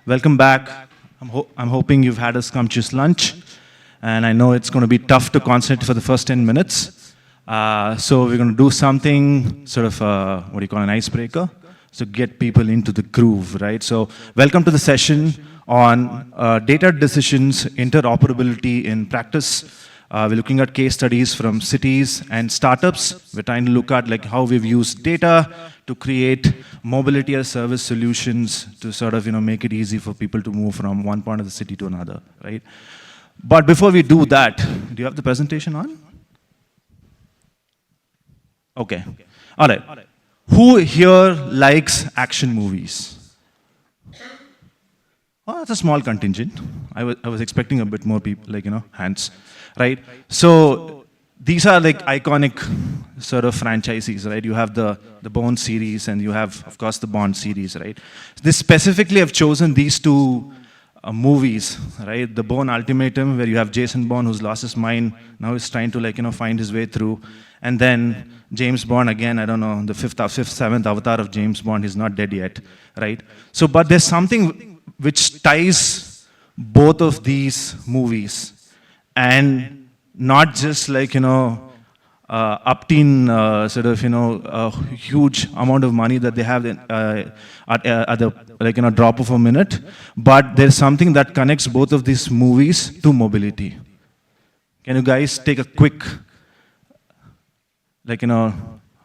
Welcome back. I'm hoping you've had a scrumptious lunch, and I know it's going to be tough to concentrate for the first 10 minutes. So we're going to do something sort of, what do you call an icebreaker? So get people into the groove, right? So welcome to the session on data decisions, interoperability in practice. We're looking at case studies from cities and startups. We're trying to look at like how we've used data to create mobility as service solutions to sort of make it easy for people to move from one part of the city to another, right? But before we do that, do you have the presentation on? Okay. All right. Who here likes action movies? Oh, that's a small contingent. I was expecting a bit more people, hands, right? So these are like iconic sort of franchises, right? You have the Bond series and you have, of course, the Bond series, right? This specifically have chosen these two movies, right? The Bourne Ultimatum, where you have Jason Bourne who's lost his mind, now he's trying to find his way through. And then James Bond, again, I don't know, the fifth, seventh avatar of James Bond, he's not dead yet, right? So, but there's something which ties both of these movies, and not just upteen a huge amount of money that they have at the drop of a minute, but there's something that connects both of these movies to mobility. Can you guys take a quick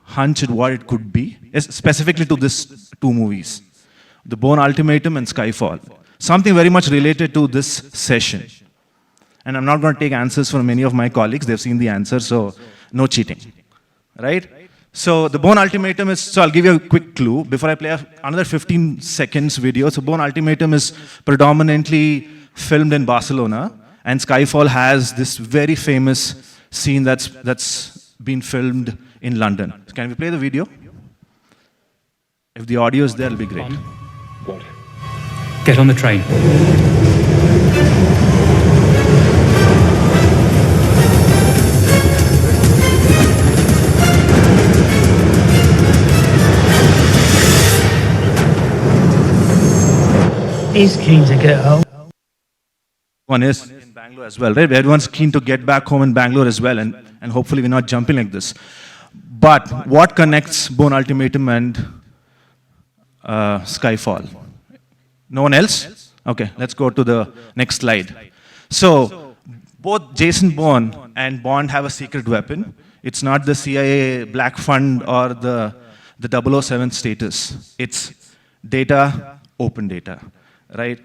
hunch at what it could be, specifically to these two movies? The Bourne Ultimatum and Skyfall. Something very much related to this session. And I'm not going to take answers from many of my colleagues. They've seen the answer, so no cheating. Right? So the Bourne Ultimatum is, so I'll give you a quick clue before I play another 15 seconds video. So Bourne Ultimatum is predominantly filmed in Barcelona, and Skyfall has this very famous scene that's been filmed in London. Can we play the video? If the audio is there, it'll be great. What? Get on the train. He's keen to get home. One is in Bangalore as well, right? Everyone's keen to get back home in Bangalore as well, and hopefully we're not jumping like this. But what connects Bourne Ultimatum and Skyfall? No one else? Okay, let's go to the next slide. So, both Jason Bourne and Bond have a secret weapon. It's not the CIA Black Fund or the 007 status. It's data, open data, right?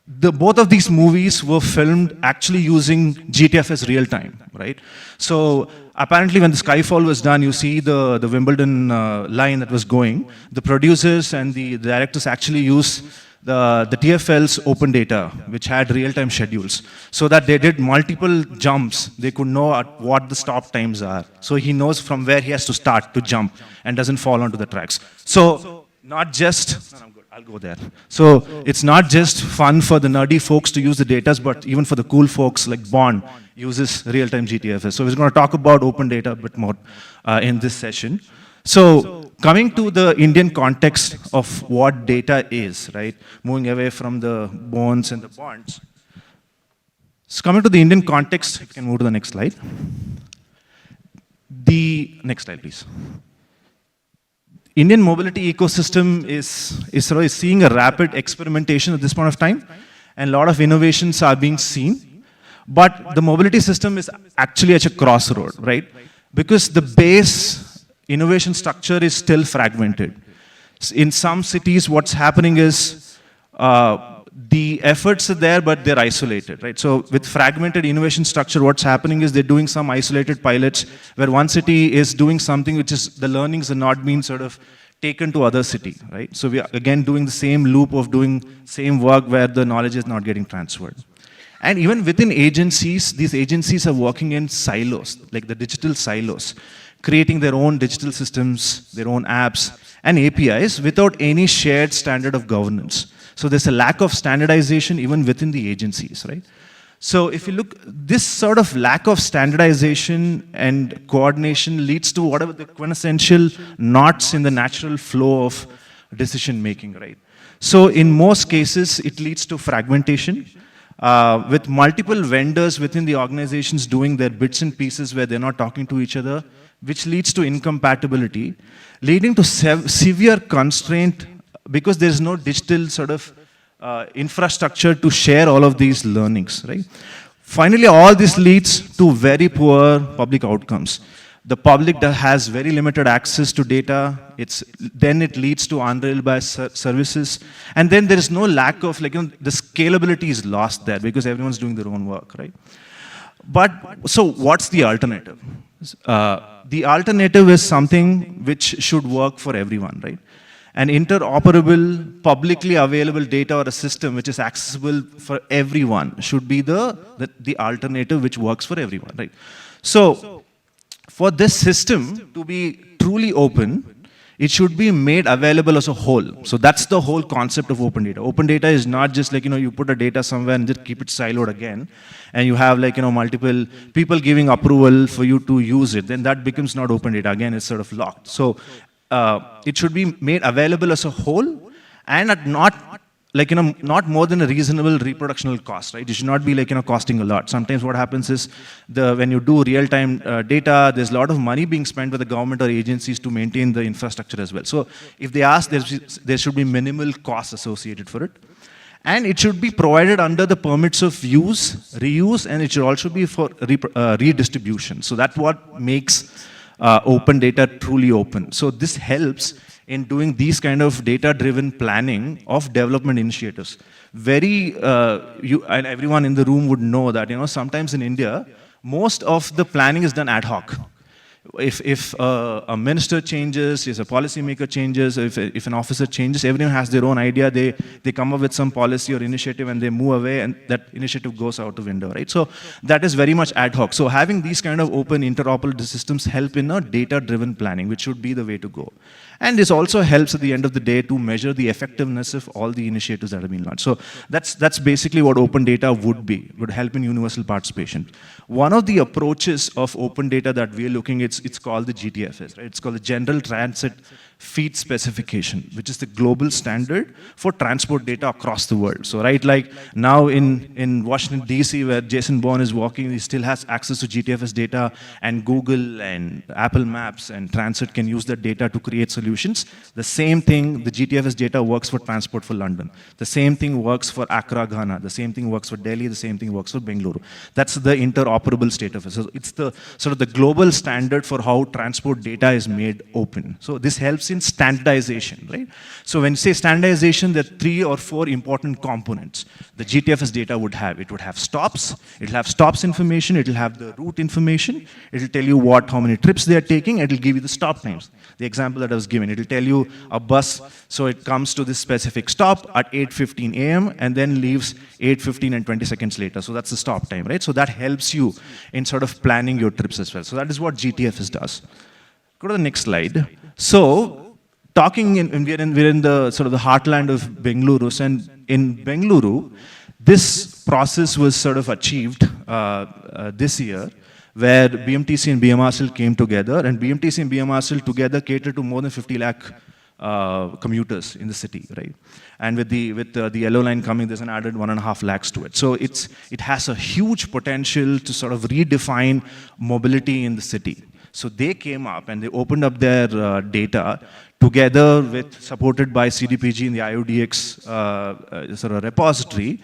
Both of these movies were filmed actually using GTFS real time, right? So apparently when the Skyfall was done, you see the Wimbledon line that was going. The producers and the directors actually used the TFL's open data, which had real-time schedules, so that they did multiple jumps. They could know what the stop times are. So he knows from where he has to start to jump and doesn't fall onto the tracks. So not just... No, I'm good. I'll go there. So it's not just fun for the nerdy folks to use the data, but even for the cool folks like Bond uses real-time GTFS. So we're going to talk about open data a bit more in this session. So coming to the Indian context of what data is, right? Moving away from the bonds and the bonds. So coming to the Indian context, you can move to the next slide. The next slide, please. Indian mobility ecosystem is seeing a rapid experimentation at this point of time, and a lot of innovations are being seen. But the mobility system is actually at a crossroad, right? Because the base innovation structure is still fragmented. In some cities, what's happening is the efforts are there, but they're isolated, right? So with fragmented innovation structure, what's happening is they're doing some isolated pilots where one city is doing something which is the learnings are not being sort of taken to other city, right? So we are again doing the same loop of doing same work where the knowledge is not getting transferred. And even within agencies, these agencies are working in silos, like the digital silos, creating their own digital systems, their own apps and APIs without any shared standard of governance. So there's a lack of standardization even within the agencies, right? So if you look, this sort of lack of standardization and coordination leads to whatever the quintessential knots in the natural flow of decision making, right? So in most cases, it leads to fragmentation, with multiple vendors within the organizations doing their bits and pieces where they're not talking to each other, which leads to incompatibility, leading to severe constraint because there's no digital sort of infrastructure to share all of these learnings, right? Finally, all this leads to very poor public outcomes. The public has very limited access to data. Then it leads to unreliable services. And then there is no lack of, the scalability is lost there because everyone's doing their own work, right? But, so what's the alternative? The alternative is something which should work for everyone, right? An interoperable, publicly available data or a system which is accessible for everyone should be the alternative which works for everyone, right? So, for this system to be truly open, it should be made available as a whole. So that's the whole concept of open data. Open data is not just you put a data somewhere and just keep it siloed again, and you have multiple people giving approval for you to use it. Then that becomes not open data. Again, it's sort of locked. So it should be made available as a whole and at not not more than a reasonable reproductional cost, right? It should not be costing a lot. Sometimes what happens is when you do real-time data, there's a lot of money being spent by the government or agencies to maintain the infrastructure as well. So if they ask, there should be minimal costs associated for it. And it should be provided under the permits of use, reuse, and it should also be for redistribution. So that's what makes open data truly open. So this helps in doing these kind of data-driven planning of development initiatives. And everyone in the room would know that, sometimes in India, most of the planning is done ad hoc. If a minister changes, if a policymaker changes, if an officer changes, everyone has their own idea. They come up with some policy or initiative and they move away, and that initiative goes out the window, right? So that is very much ad hoc. So having these kind of open interoperable systems help in a data-driven planning, which should be the way to go. And this also helps at the end of the day to measure the effectiveness of all the initiatives that have been launched. So that's basically what open data would help in universal participation. One of the approaches of open data that we are looking at, it's called the GTFS, right? It's called the General Transit Feed Specification, which is the global standard for transport data across the world. So right, like now in Washington, DC, where Jason Bourne is walking, he still has access to GTFS data, and Google and Apple Maps and Transit can use that data to create solutions. The same thing, the GTFS data works for transport for London. The same thing works for Accra, Ghana. The same thing works for Delhi. The same thing works for Bengaluru. That's the interoperable state of it. So it's the sort of the global standard for how transport data is made open. So this helps in standardization, right? So when you say standardization, there are 3 or 4 important components the GTFS data would have. It would have stops. It'll have stops information. It'll have the route information. It'll tell you how many trips they are taking. It'll give you the stop times. The example that I was given, it'll tell you a bus, so it comes to this specific stop at 8:15 a.m. and then leaves 8:15 and 20 seconds later. So that's the stop time, right? So that helps you in sort of planning your trips as well. So that is what GTFS does. Go to the next slide. So we're in the sort of the heartland of Bengaluru, and in Bengaluru, this process was sort of achieved this year, where BMTC and BMRCL came together, and BMTC and BMRCL together cater to more than 50 lakh commuters in the city, right? And with the yellow line coming, there's an added 1.5 lakhs to it. So it has a huge potential to sort of redefine mobility in the city. So they came up and they opened up their data together supported by CDPG in the IODX sort of repository.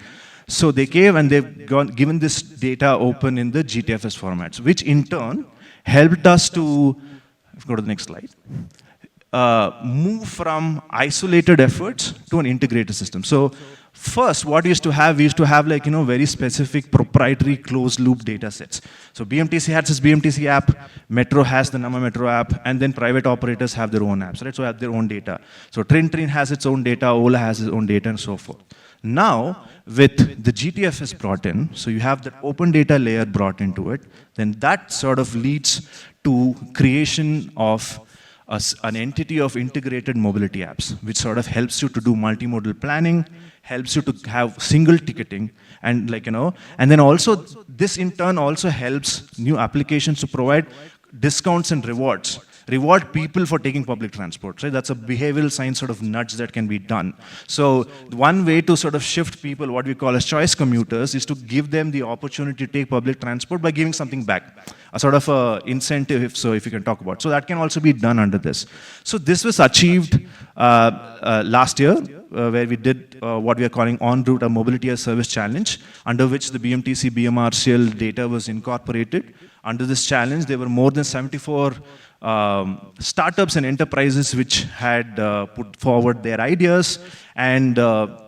So they came and they've given this data open in the GTFS formats, which in turn helped us to, go to the next slide, move from isolated efforts to an integrated system. So first, what we used to have like, very specific proprietary closed loop data sets. So BMTC has its BMTC app, Metro has the Namma Metro app, and then private operators have their own apps, right? So have their own data. So Train has its own data, Ola has its own data, and so forth. Now, with the GTFS brought in, so you have that open data layer brought into it, then that sort of leads to creation of an entity of integrated mobility apps, which sort of helps you to do multimodal planning, helps you to have single ticketing, and and then also this in turn also helps new applications to provide discounts and rewards reward people for taking public transport, right? That's a behavioral science sort of nudge that can be done. So one way to sort of shift people, what we call as choice commuters, is to give them the opportunity to take public transport by giving something back, a sort of a incentive, if you can talk about. So that can also be done under this. So this was achieved last year, where we did what we are calling en route a mobility as service challenge, under which the BMTC BMRCL data was incorporated. Under this challenge, there were more than 74 startups and enterprises which had put forward their ideas, and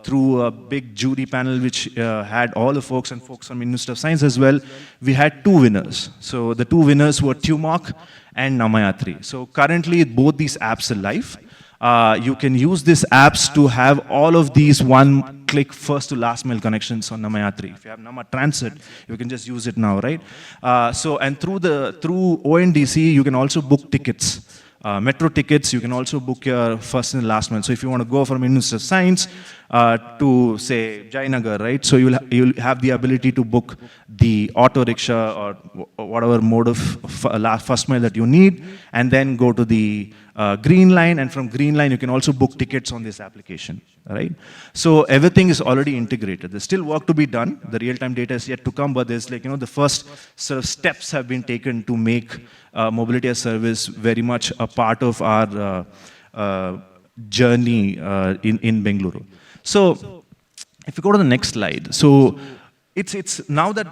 through a big jury panel which had all the folks from Ministry of Science as well, we had 2 winners. So the 2 winners were Tummoc and Namma Yatri. So currently both these apps are live. You can use these apps to have all of these one-click first to last mile connections on Namma Yatri. If you have Namma Transit, you can just use it now, right? And through ONDC, you can also book tickets. Metro tickets, you can also book your first and last mile. So if you want to go from Ministry of Science to, say, Jayanagar, right? So you'll have the ability to book the auto rickshaw or whatever mode of first mile that you need, and then go to the Green Line, and from Green Line you can also book tickets on this application, right? So everything is already integrated. There's still work to be done. The real-time data is yet to come, but there's the first sort of steps have been taken to make mobility as service very much a part of our journey in Bengaluru. So if you go to the next slide, so it's now that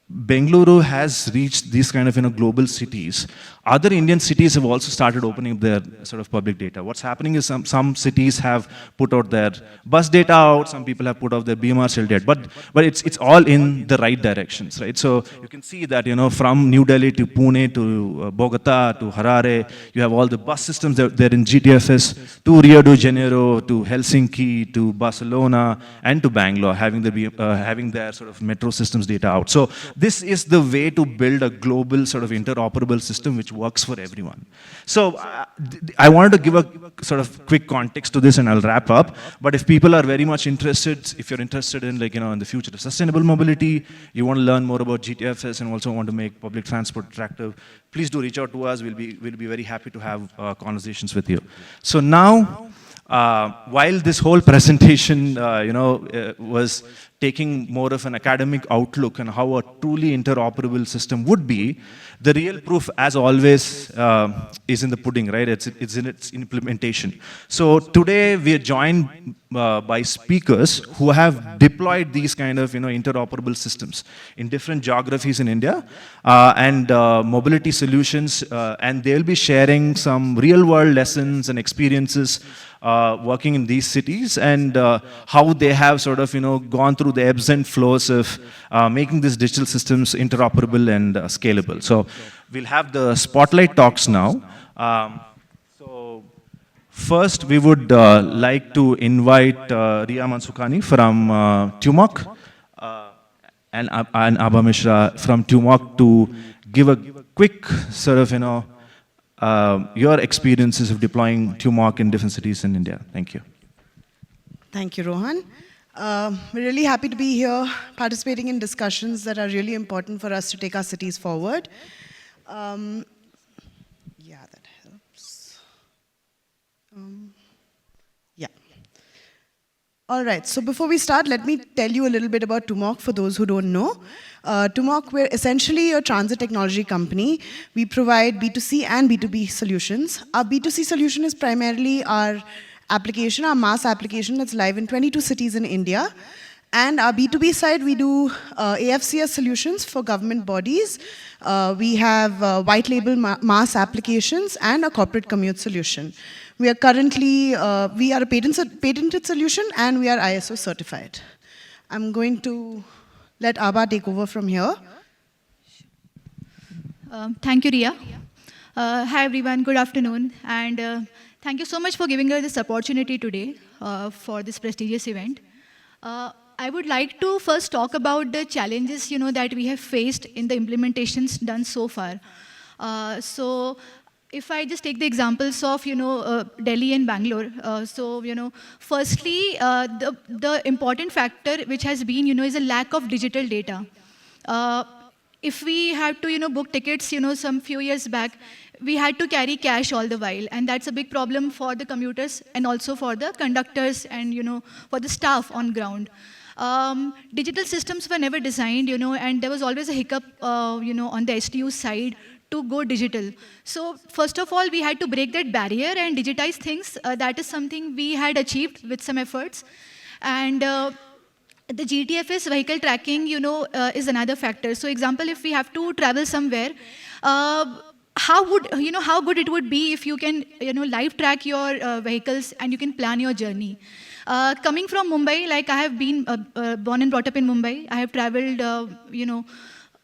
Bengaluru has reached these kind of global cities. Other Indian cities have also started opening up their sort of public data. What's happening is some cities have put out their bus data out, some people have put out their BMRCL data, but it's all in the right directions, right? So you can see that from New Delhi to Pune to Bogota to Harare, you have all the bus systems there in GTFS, to Rio de Janeiro, to Helsinki, to Barcelona, and to Bangalore, having their sort of metro systems data out. So this is the way to build a global sort of interoperable system which works for everyone. So I wanted to give a sort of quick context to this, and I'll wrap up. But if people are very much interested, if you're interested in in the future of sustainable mobility, you want to learn more about GTFS and also want to make public transport attractive, please do reach out to us. We'll be very happy to have conversations with you. So now, while this whole presentation, was taking more of an academic outlook on how a truly interoperable system would be, the real proof, as always, is in the pudding, right? It's in its implementation. So today we are joined by speakers who have deployed these kind of interoperable systems in different geographies in India and mobility solutions, and they'll be sharing some real-world lessons and experiences working in these cities, and how they have sort of gone through the ebbs and flows of making these digital systems interoperable and scalable. So we'll have the spotlight talks now. So first we would like to invite Riya Mansukani from Tummoc and Abha Mishra from Tummoc to give a quick sort of your experiences of deploying Tummoc in different cities in India. Thank you. Thank you, Rohan. We're really happy to be here participating in discussions that are really important for us to take our cities forward. Yeah, that helps. Yeah. All right, so before we start, let me tell you a little bit about Tummoc for those who don't know. Tummoc, we're essentially a transit technology company. We provide B2C and B2B solutions. Our B2C solution is primarily our application, our mass application that's live in 22 cities in India. And our B2B side, we do AFCS solutions for government bodies. We have white label mass applications and a corporate commute solution. We are currently, we are a patented solution, and we are ISO certified. I'm going to let Abha take over from here. Thank you, Riya. Hi, everyone. Good afternoon. And thank you so much for giving us this opportunity today for this prestigious event. I would like to first talk about the challenges, that we have faced in the implementations done so far. So if I just take the examples of, Delhi and Bangalore. Firstly, the important factor which has been, is a lack of digital data. If we had to, book tickets, some few years back, we had to carry cash all the while, and that's a big problem for the commuters and also for the conductors and, for the staff on ground. Digital systems were never designed, and there was always a hiccup, on the STU side to go digital. So first of all, we had to break that barrier and digitize things. That is something we had achieved with some efforts. And the GTFS vehicle tracking, is another factor. So example, if we have to travel somewhere, how good it would be if you can, live track your vehicles and you can plan your journey. Coming from Mumbai, like I have been born and brought up in Mumbai, I have traveled,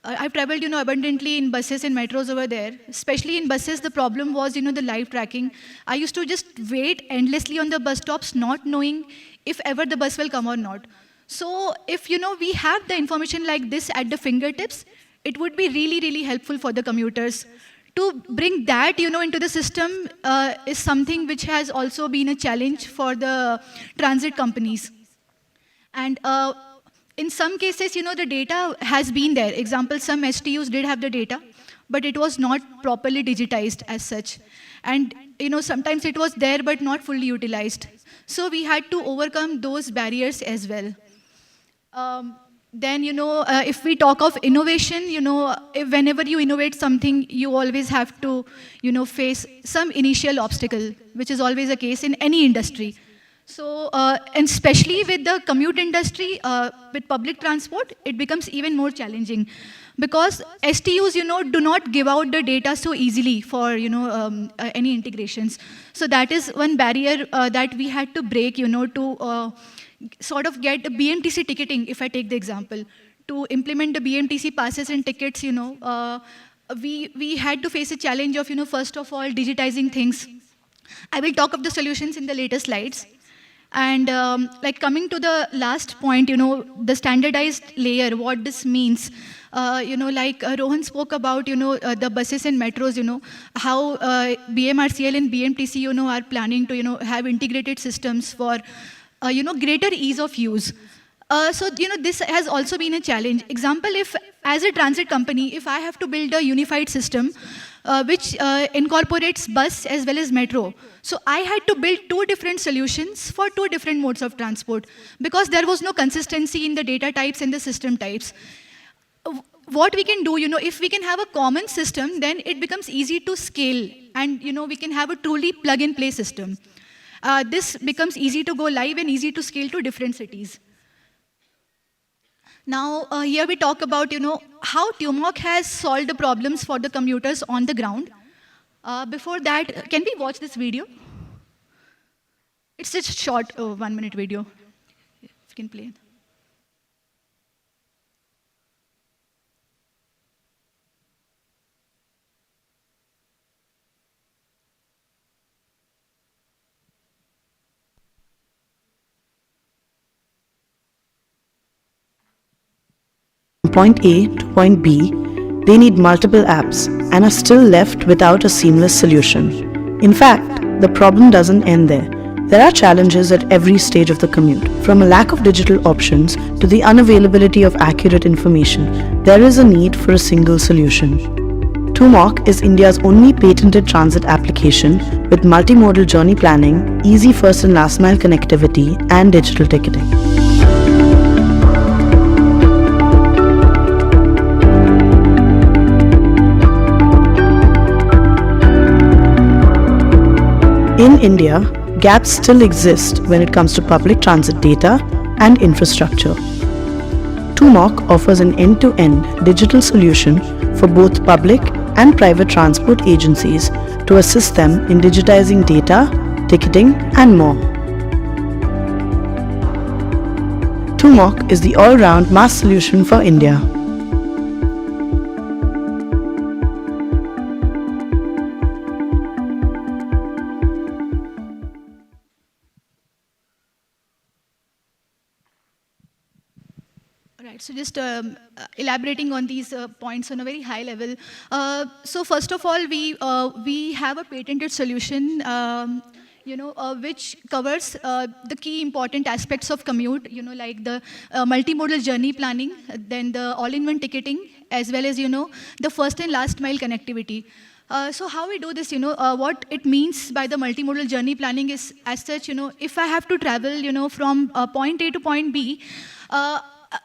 I've traveled, abundantly in buses and metros over there. Especially in buses, the problem was, the live tracking. I used to just wait endlessly on the bus stops, not knowing if ever the bus will come or not. So if, we have the information like this at the fingertips, it would be really, really helpful for the commuters. To bring that, into the system is something which has also been a challenge for the transit companies. And in some cases, the data has been there. Example, some STUs did have the data, but it was not properly digitized as such. And, sometimes it was there, but not fully utilized. So we had to overcome those barriers as well. Then, if we talk of innovation, whenever you innovate something, you always have to, face some initial obstacle, which is always the case in any industry. So, and especially with the commute industry, with public transport, it becomes even more challenging. Because STUs, do not give out the data so easily for, any integrations. So that is one barrier that we had to break, to sort of get the BMTC ticketing, if I take the example. To implement the BMTC passes and tickets, we had to face a challenge of, first of all, digitizing things. I will talk of the solutions in the later slides. And like coming to the last point, the standardized layer, what this means. Like Rohan spoke about, the buses and metros, how BMRCL and BMTC, are planning to, have integrated systems for, greater ease of use. So, this has also been a challenge. Example, if as a transit company, if I have to build a unified system, which incorporates bus as well as metro. So I had to build two different solutions for two different modes of transport because there was no consistency in the data types and the system types. What we can do, if we can have a common system, then it becomes easy to scale and, we can have a truly plug-and-play system. This becomes easy to go live and easy to scale to different cities. Now, here we talk about, how Tummoc has solved the problems for the commuters on the ground. Before that, can we watch this video? It's just a short 1-minute video. If you can play it. Point A to point B, they need multiple apps and are still left without a seamless solution. In fact, the problem doesn't end there. There are challenges at every stage of the commute. From a lack of digital options to the unavailability of accurate information, there is a need for a single solution. Tummoc is India's only patented transit application with multimodal journey planning, easy first and last mile connectivity, and digital ticketing. In India, gaps still exist when it comes to public transit data and infrastructure. Tummoc offers an end-to-end digital solution for both public and private transport agencies to assist them in digitizing data, ticketing, and more. Tummoc is the all-round mass solution for India. Right, so just elaborating on these points on a very high level. So first of all, we have a patented solution, which covers the key important aspects of commute, like the multimodal journey planning, then the all-in-one ticketing, as well as, the first and last mile connectivity. So how we do this, what it means by the multimodal journey planning is as such, if I have to travel, from point A to point B,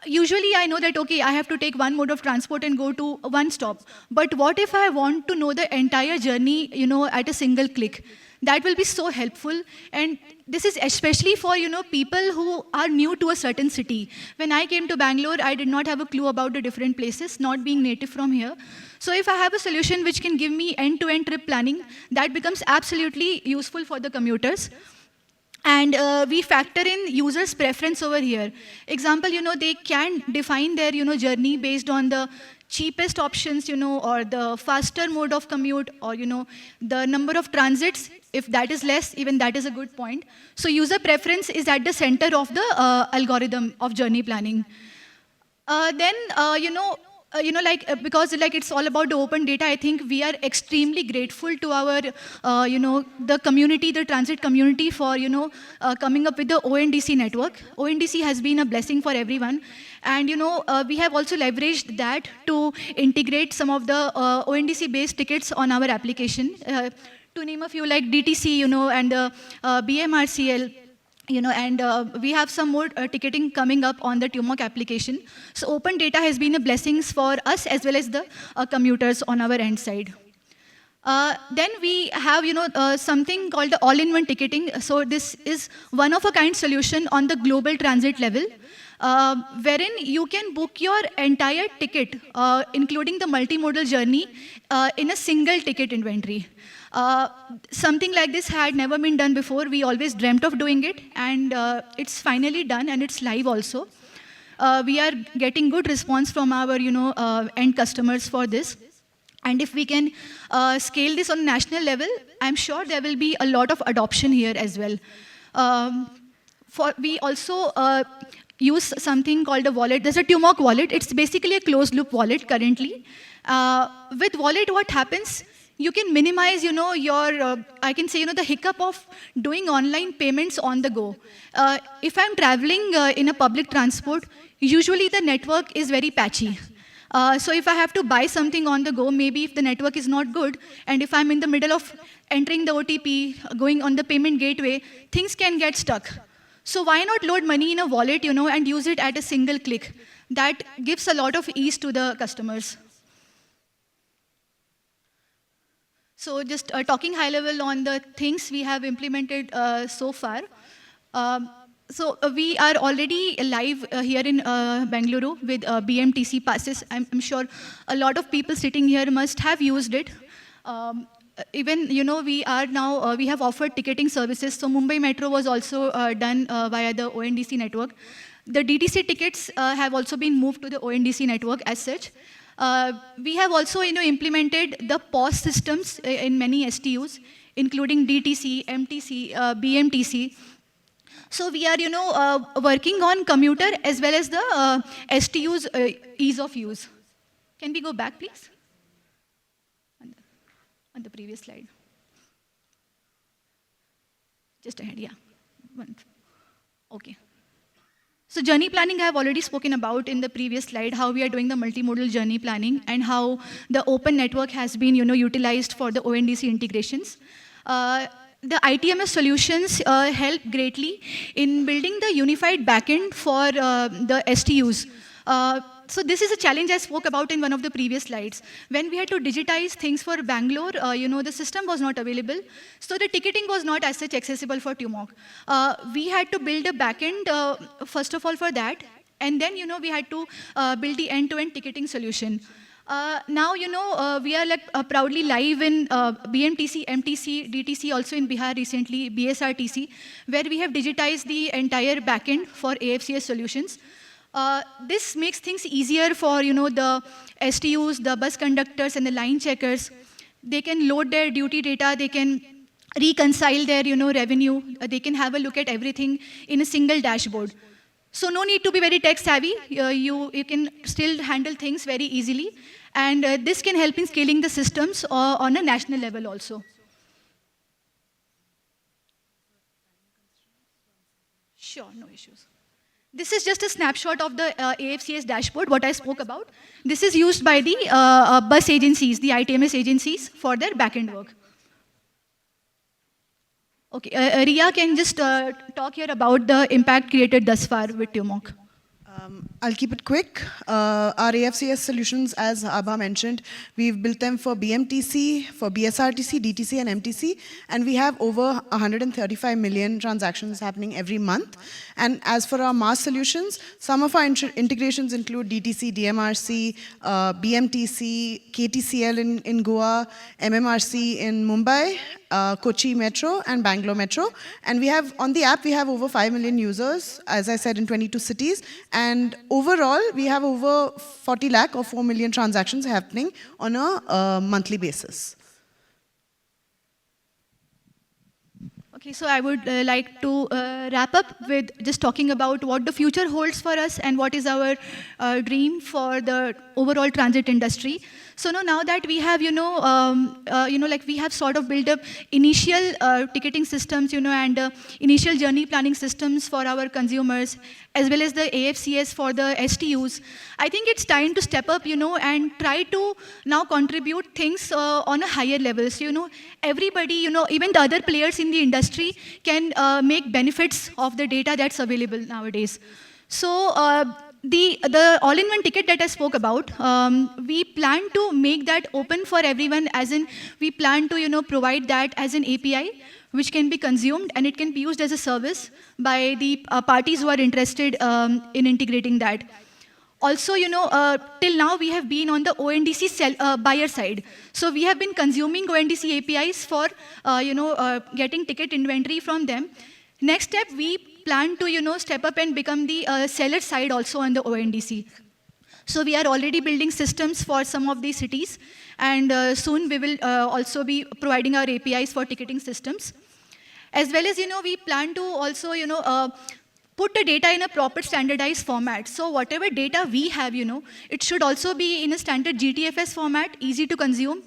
usually I know that, okay, I have to take one mode of transport and go to one stop. But what if I want to know the entire journey, at a single click? That will be so helpful. And this is especially for, people who are new to a certain city. When I came to Bangalore, I did not have a clue about the different places, not being native from here. So if I have a solution which can give me end-to-end trip planning, that becomes absolutely useful for the commuters. And we factor in users' preference over here. Example, they can define their, journey based on the cheapest options, or the faster mode of commute, or, the number of transits. If that is less, even that is a good point. So user preference is at the center of the algorithm of journey planning. Because it's all about the open data, I think we are extremely grateful to our, the community, the transit community for, coming up with the ONDC network. ONDC has been a blessing for everyone. And, we have also leveraged that to integrate some of the ONDC-based tickets on our application. To name a few, like DTC, and BMRCL, and we have some more ticketing coming up on the Tummoc application. So open data has been a blessing for us as well as the commuters on our end side. Then we have, something called the all-in-one ticketing. So this is one-of-a-kind solution on the global transit level, wherein you can book your entire ticket, including the multimodal journey, in a single ticket inventory. Something like this had never been done before. We always dreamt of doing it, and it's finally done, and it's live also. We are getting good response from our, end customers for this. And if we can scale this on a national level, I'm sure there will be a lot of adoption here as well. We also use something called a wallet. There's a Tummoc wallet. It's basically a closed-loop wallet currently. With wallet, what happens? You can minimize, your, I can say, the hiccup of doing online payments on the go. If I'm traveling in a public transport, usually the network is very patchy. So if I have to buy something on the go, maybe if the network is not good, and if I'm in the middle of entering the OTP, going on the payment gateway, things can get stuck. So why not load money in a wallet, and use it at a single click? That gives a lot of ease to the customers. So just talking high level on the things we have implemented so far. We are already live here in Bengaluru with BMTC passes. I'm sure a lot of people sitting here must have used it. Even, we are now, we have offered ticketing services. So Mumbai Metro was also done via the ONDC network. The DTC tickets have also been moved to the ONDC network as such. We have also, implemented the POS systems in many STUs, including DTC, MTC, BMTC. So we are, working on commuter as well as the STU's ease of use. Can we go back, please? On the previous slide. Just ahead, yeah. Okay. So journey planning I have already spoken about in the previous slide, how we are doing the multimodal journey planning and how the open network has been, utilized for the ONDC integrations. The ITMS solutions help greatly in building the unified backend for the STUs. So this is a challenge I spoke about in one of the previous slides. When we had to digitize things for Bangalore, the system was not available. So the ticketing was not as such accessible for Tummoc. We had to build a backend, first of all, for that. And then, we had to build the end-to-end ticketing solution. Now, we are proudly live in BMTC, MTC, DTC, also in Bihar recently, BSRTC, where we have digitized the entire backend for AFCS solutions. This makes things easier for, the STUs, the bus conductors, and the line checkers. They can load their duty data. They can reconcile their, revenue. They can have a look at everything in a single dashboard. So no need to be very tech savvy. You can still handle things very easily. And this can help in scaling the systems on a national level also. Sure, no issues. This is just a snapshot of the AFCS dashboard, what I spoke about. This is used by the bus agencies, the ITMS agencies, for their backend work. Okay, Riya can just talk here about the impact created thus far with Tummoc. I'll keep it quick. Our AFCS solutions, as Abha mentioned, we've built them for BMTC, for BSRTC, DTC, and MTC, and we have over 135 million transactions happening every month. And as for our mass solutions, some of our integrations include DTC, DMRC, BMTC, KTCL in Goa, MMRC in Mumbai, Kochi Metro, and Bangalore Metro. And we have, on the app, we have over 5 million users, as I said, in 22 cities. And overall, we have over 40 lakh or 4 million transactions happening on a monthly basis. Okay, so I would like to wrap up with just talking about what the future holds for us and what is our dream for the overall transit industry. So now that we have, like we have sort of built up initial ticketing systems, and initial journey planning systems for our consumers, as well as the AFCS for the STUs. I think it's time to step up, and try to now contribute things on a higher level. So, everybody, even the other players in the industry can make benefits of the data that's available nowadays. So, the all-in-one ticket that I spoke about, we plan to make that open for everyone, as in we plan to provide that as an API which can be consumed and it can be used as a service by the parties who are interested in integrating that. Also, till now we have been on the ONDC buyer side. So we have been consuming ONDC APIs for getting ticket inventory from them. Next step, we plan to step up and become the seller side also on the ONDC. So we are already building systems for some of these cities, and soon we will also be providing our APIs for ticketing systems. As well as, we plan to also, put the data in a proper standardized format. So whatever data we have, it should also be in a standard GTFS format, easy to consume,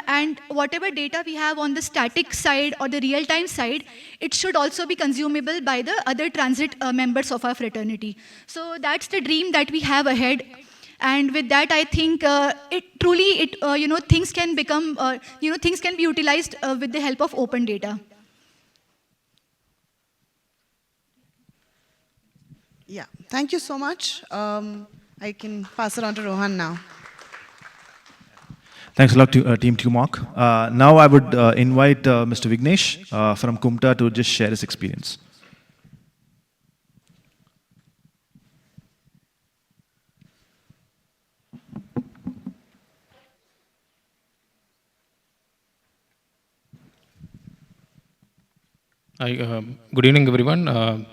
and whatever data we have on the static side or the real-time side, it should also be consumable by the other transit members of our fraternity. So that's the dream that we have ahead. And with that, I think things can become, things can be utilized with the help of open data. Yeah, thank you so much. I can pass it on to Rohan now. Thanks a lot to Team Tummoc. Now I would invite Mr. Vignesh from CUMTA to just share his experience. Hi, good evening, everyone.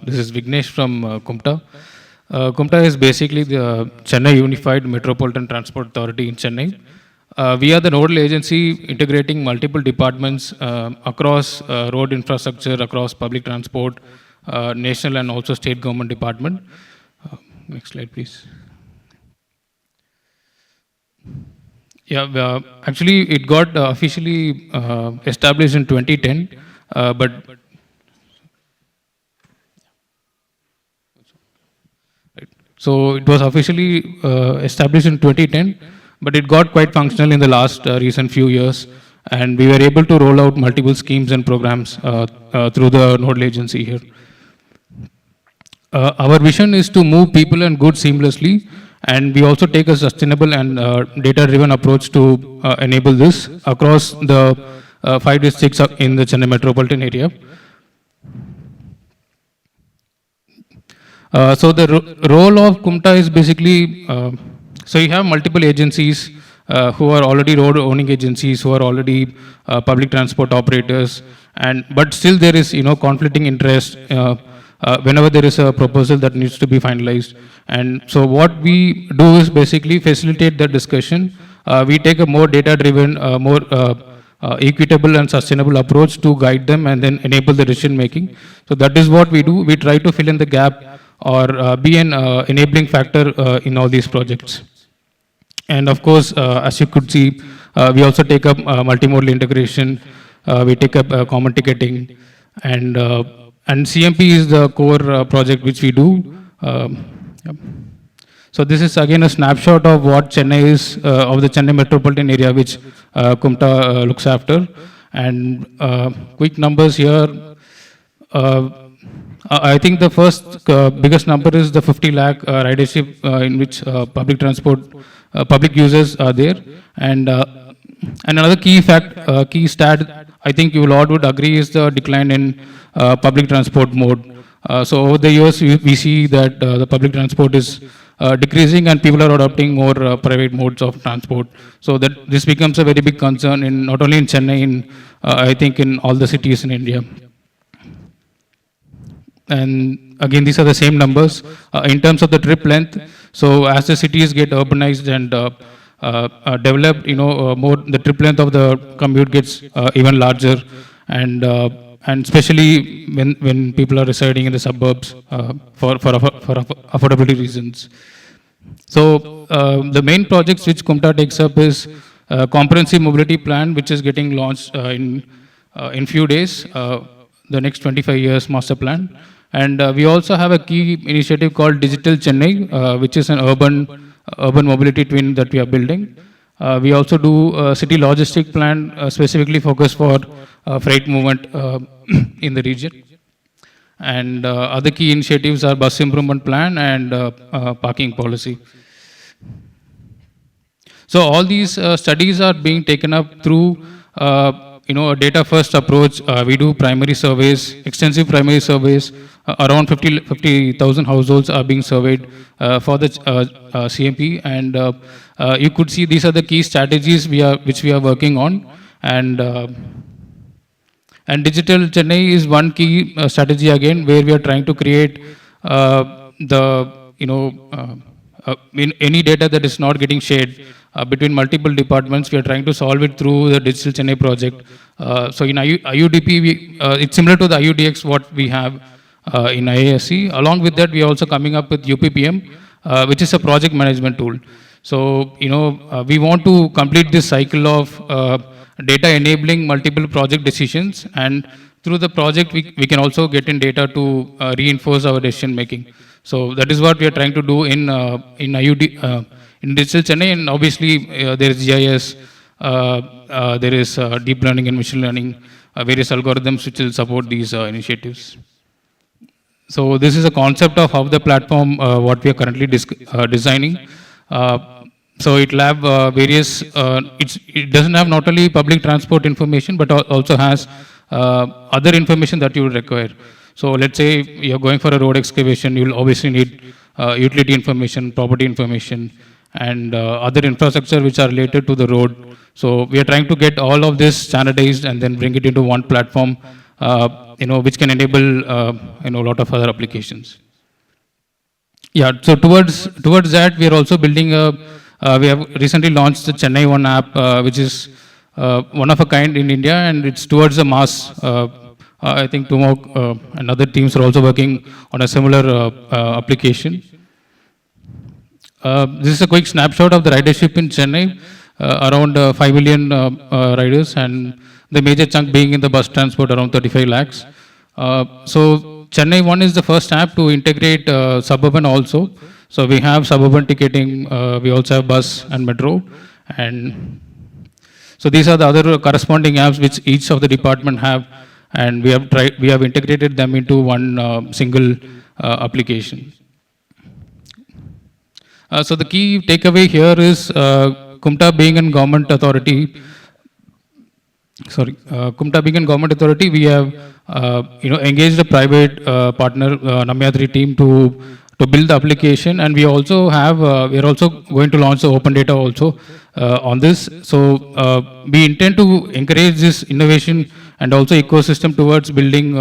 This is Vignesh from CUMTA. CUMTA is basically the Chennai Unified Metropolitan Transport Authority in Chennai. We are the nodal agency integrating multiple departments across road infrastructure, across public transport, national and also state government department. Next slide, please. Yeah, actually, it got officially established in 2010, but so it was officially established in 2010, but it got quite functional in the last recent few years, and we were able to roll out multiple schemes and programs through the nodal agency here. Our vision is to move people and goods seamlessly, and we also take a sustainable and data-driven approach to enable this across the 5 districts in the Chennai metropolitan area. So the role of CUMTA is basically, so you have multiple agencies who are already road owning agencies, who are already public transport operators, but still there is conflicting interest whenever there is a proposal that needs to be finalized. And so what we do is basically facilitate the discussion. We take a more data-driven, more equitable and sustainable approach to guide them and then enable the decision making. So that is what we do. We try to fill in the gap or be an enabling factor in all these projects. And of course, as you could see, we also take up multimodal integration, we take up common ticketing, and CMP is the core project which we do. Yep. So this is again a snapshot of what Chennai is, of the Chennai metropolitan area, which CUMTA looks after. And quick numbers here. I think the first biggest number is the 50 lakh ridership in which public transport, public users are there. And another key stat, I think you all would agree, is the decline in public transport mode. So over the years, we see that the public transport is decreasing and people are adopting more private modes of transport. So that this becomes a very big concern in not only in Chennai, I think in all the cities in India. And again, these are the same numbers in terms of the trip length. So as the cities get urbanized and developed, more the trip length of the commute gets even larger, and especially when people are residing in the suburbs for affordability reasons. So the main projects which CUMTA takes up is comprehensive mobility plan, which is getting launched in few days, the next 25 years master plan. And we also have a key initiative called Digital Chennai, which is an urban mobility twin that we are building. We also do a city logistic plan specifically focused for freight movement in the region. And other key initiatives are bus improvement plan and parking policy. So all these studies are being taken up through a data-first approach. We do primary surveys, extensive primary surveys. Around 50,000 households are being surveyed for the CMP, and you could see these are the key strategies which we are working on. And Digital Chennai is one key strategy again, where we are trying to create any data that is not getting shared between multiple departments. We are trying to solve it through the Digital Chennai project. So in IUDP, it's similar to the IUDX what we have in IASC. Along with that, we are also coming up with UPPM, which is a project management tool. So, we want to complete this cycle of data enabling multiple project decisions, and through the project, we can also get in data to reinforce our decision making. So that is what we are trying to do in in Digital Chennai, and obviously there is GIS, there is deep learning and machine learning, various algorithms which will support these initiatives. So this is a concept of how the platform, what we are currently designing. So it will have various, it doesn't have not only public transport information, but also has other information that you will require. So let's say you're going for a road excavation, you will obviously need utility information, property information, and other infrastructure which are related to the road. So we are trying to get all of this standardized and then bring it into one platform, which can enable a lot of other applications. Yeah, so towards that, we are also building we have recently launched the Chennai One app, which is one of a kind in India, and it's towards the mass. I think Tummoc and other teams are also working on a similar application. This is a quick snapshot of the ridership in Chennai, around 5 million riders, and the major chunk being in the bus transport, around 35 lakhs. So Chennai One is the first app to integrate suburban also. So we have suburban ticketing, we also have bus and metro, and so these are the other corresponding apps which each of the department have, and we have integrated them into one single application. So the key takeaway here is CUMTA being a government authority. CUMTA being a government authority, we have engaged a private partner, Yatri team to build the application, and we also have we are also going to launch the open data also on this. So we intend to encourage this innovation and also ecosystem towards building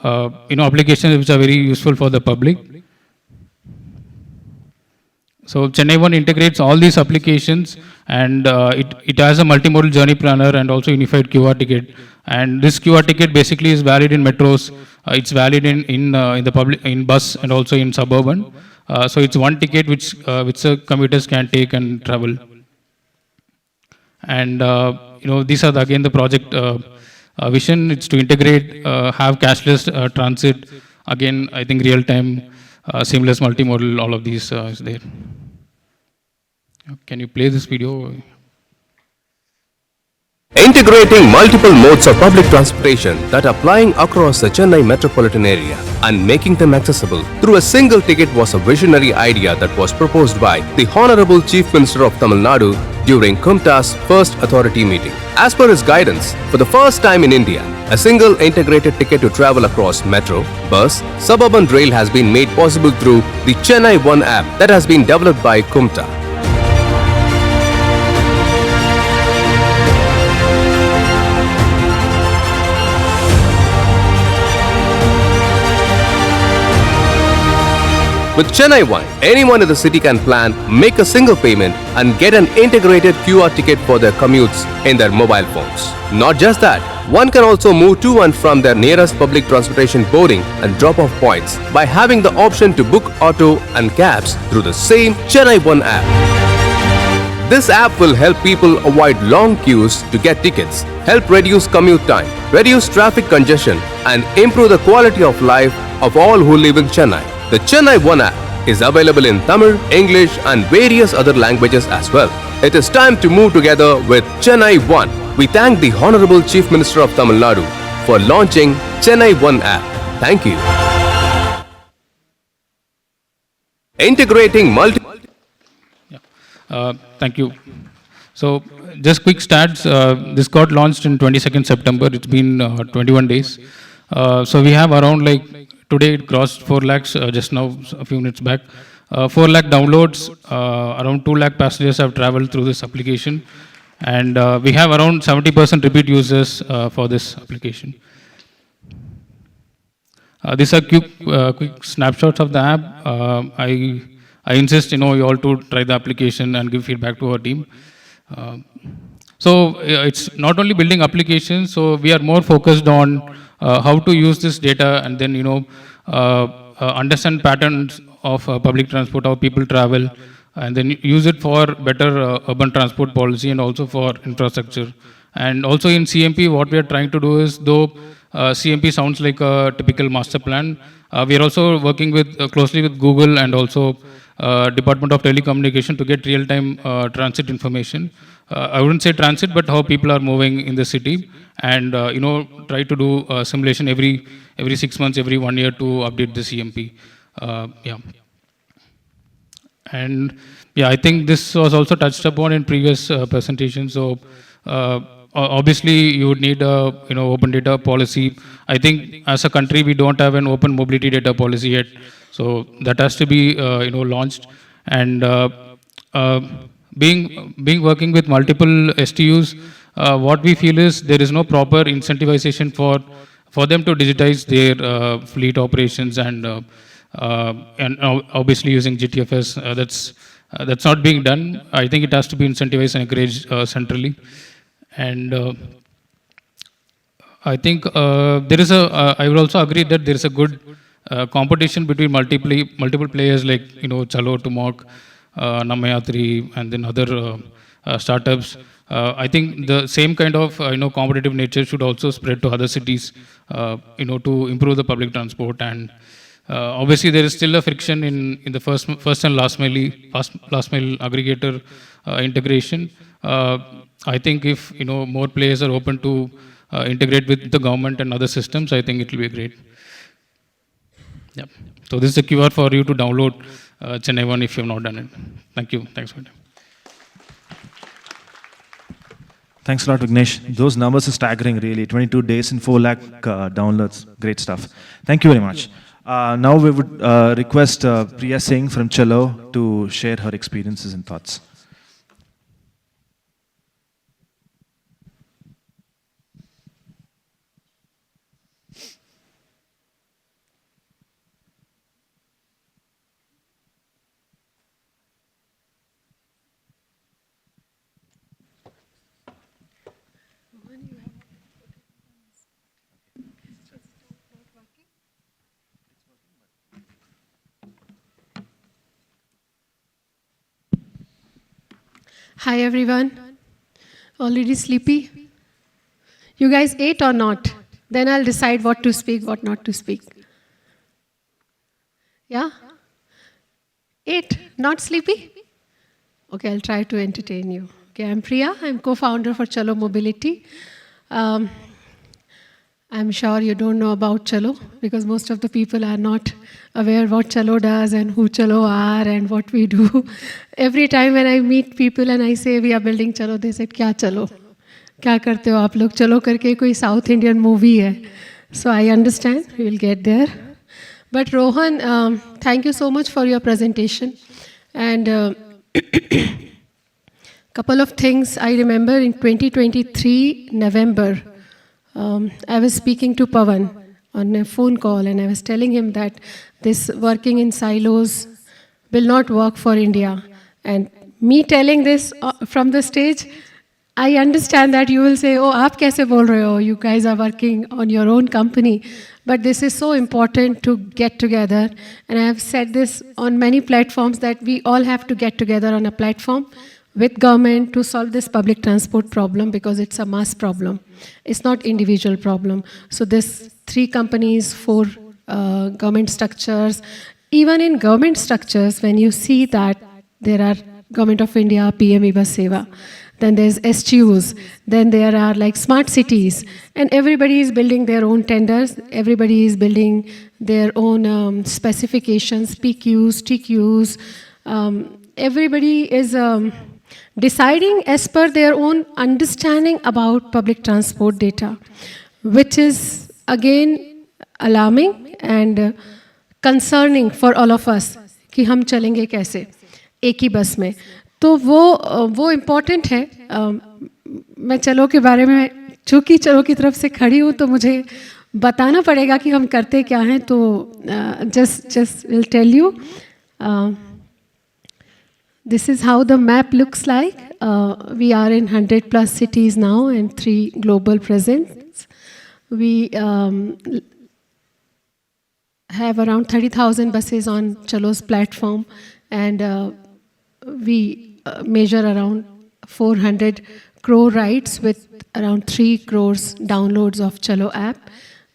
applications which are very useful for the public. So Chennai One integrates all these applications, and it has a multimodal journey planner and also unified QR ticket. And this QR ticket basically is valid in metros. It's valid in the public, in bus, and also in suburban. So it's one ticket which the commuters can take and travel. And these are again the project vision. It's to integrate, have cashless transit. Again, I think real time seamless multimodal, all of these is there. Can you play this video? Integrating multiple modes of public transportation that are plying across the Chennai metropolitan area and making them accessible through a single ticket was a visionary idea that was proposed by the Honorable Chief Minister of Tamil Nadu during CUMTA's first authority meeting. As per his guidance, for the first time in India, a single integrated ticket to travel across metro, bus, suburban rail has been made possible through the Chennai One app that has been developed by CUMTA. With Chennai One, anyone in the city can plan, make a single payment and get an integrated QR ticket for their commutes in their mobile phones. Not just that, one can also move to and from their nearest public transportation boarding and drop-off points by having the option to book auto and cabs through the same Chennai One app. This app will help people avoid long queues to get tickets, help reduce commute time, reduce traffic congestion and improve the quality of life of all who live in Chennai. The Chennai One app is available in Tamil, English and various other languages as well. It is time to move together with Chennai One. We thank the Honorable Chief Minister of Tamil Nadu for launching Chennai One app. Thank you. Integrating Thank you. So, just quick stats. This got launched in 22nd September. It's been 21 days. So, we have around today it crossed 4 lakhs just now, a few minutes back. 4 lakh downloads, around 2 lakh passengers have traveled through this application. And we have around 70% repeat users for this application. These are quick snapshots of the app. I insist, you all to try the application and give feedback to our team. So it's not only building applications, so we are more focused on how to use this data and then, understand patterns of public transport, how people travel, and then use it for better urban transport policy and also for infrastructure. And also in CMP, what we are trying to do is, though CMP sounds like a typical master plan, we are also working closely with Google and also Department of Telecommunication to get real-time transit information. I wouldn't say transit, but how people are moving in the city, and try to do simulation every 6 months, every 1 year to update the CMP. And I think this was also touched upon in previous presentations. So obviously you would need a open data policy. I think as a country we don't have an open mobility data policy yet, so that has to be launched. And being working with multiple STUs, what we feel is there is no proper incentivization for them to digitize their fleet operations and obviously using GTFS. That's not being done. I think it has to be incentivized and encouraged centrally. And I think there is I will also agree that there is a good competition between multiple players like Chalo, Tummoc, Namma, Yatri, and then other startups. I think the same kind of competitive nature should also spread to other cities, to improve the public transport. And obviously there is still a friction in the first and last mile aggregator integration. I think if more players are open to integrate with the government and other systems, I think it will be great. Yeah. So this is a QR for you to download Chennai One if you have not done it. Thank you. Thanks for it. Thanks a lot, Vignesh. Those numbers are staggering, really. 22 days and 4 lakh downloads. Great stuff. Thank you very much. Now we would request Priya Singh from Chalo to share her experiences and thoughts. Hi everyone. Already sleepy? You guys ate or not? Then I'll decide what to speak, what not to speak. Yeah? 8? Not sleepy? Okay, I'll try to entertain you. Okay, I'm Priya. I'm co-founder for Chalo Mobility. I'm sure you don't know about Chalo because most of the people are not aware what Chalo does and who Chalo are and what we do. Every time when I meet people and I say we are building Chalo, they said, "Kya Chalo? Kya karte ho aap log? Chalo karke koi South Indian movie hai." So I understand, we will get there. But Rohan, thank you so much for your presentation. And couple of things I remember in 2023 November, I was speaking to Pawan on a phone call and I was telling him that this working in silos will not work for India. And me telling this from the stage, I understand that you will say, oh, aap kaise bol rahe ho? You guys are working on your own company. But this is so important to get together. And I have said this on many platforms that we all have to get together on a platform with government to solve this public transport problem because it's a mass problem. It's not individual problem. So this 3 companies, 4 government structures, even in government structures, when you see that there are Government of India, PM Bus Seva, then there's STUs, then there are like smart cities, and everybody is building their own tenders, everybody is building their own specifications, PQs, TQs, everybody is deciding as per their own understanding about public transport data, which is again alarming and concerning for all of us कि हम चलेंगे कैसे एक ही बस में. तो वो important है. मैं चलो के बारे में चूँकि चलो की तरफ से खड़ी हूँ तो मुझे बताना पड़ेगा कि हम करते क्या हैं. तो just will tell you. This is how the map looks like. We are in 100+ cities now and 3 global presence. We have around 30,000 buses on Chalo's platform, and we measure around 400 crore rides with around 3 crores downloads of Chalo app.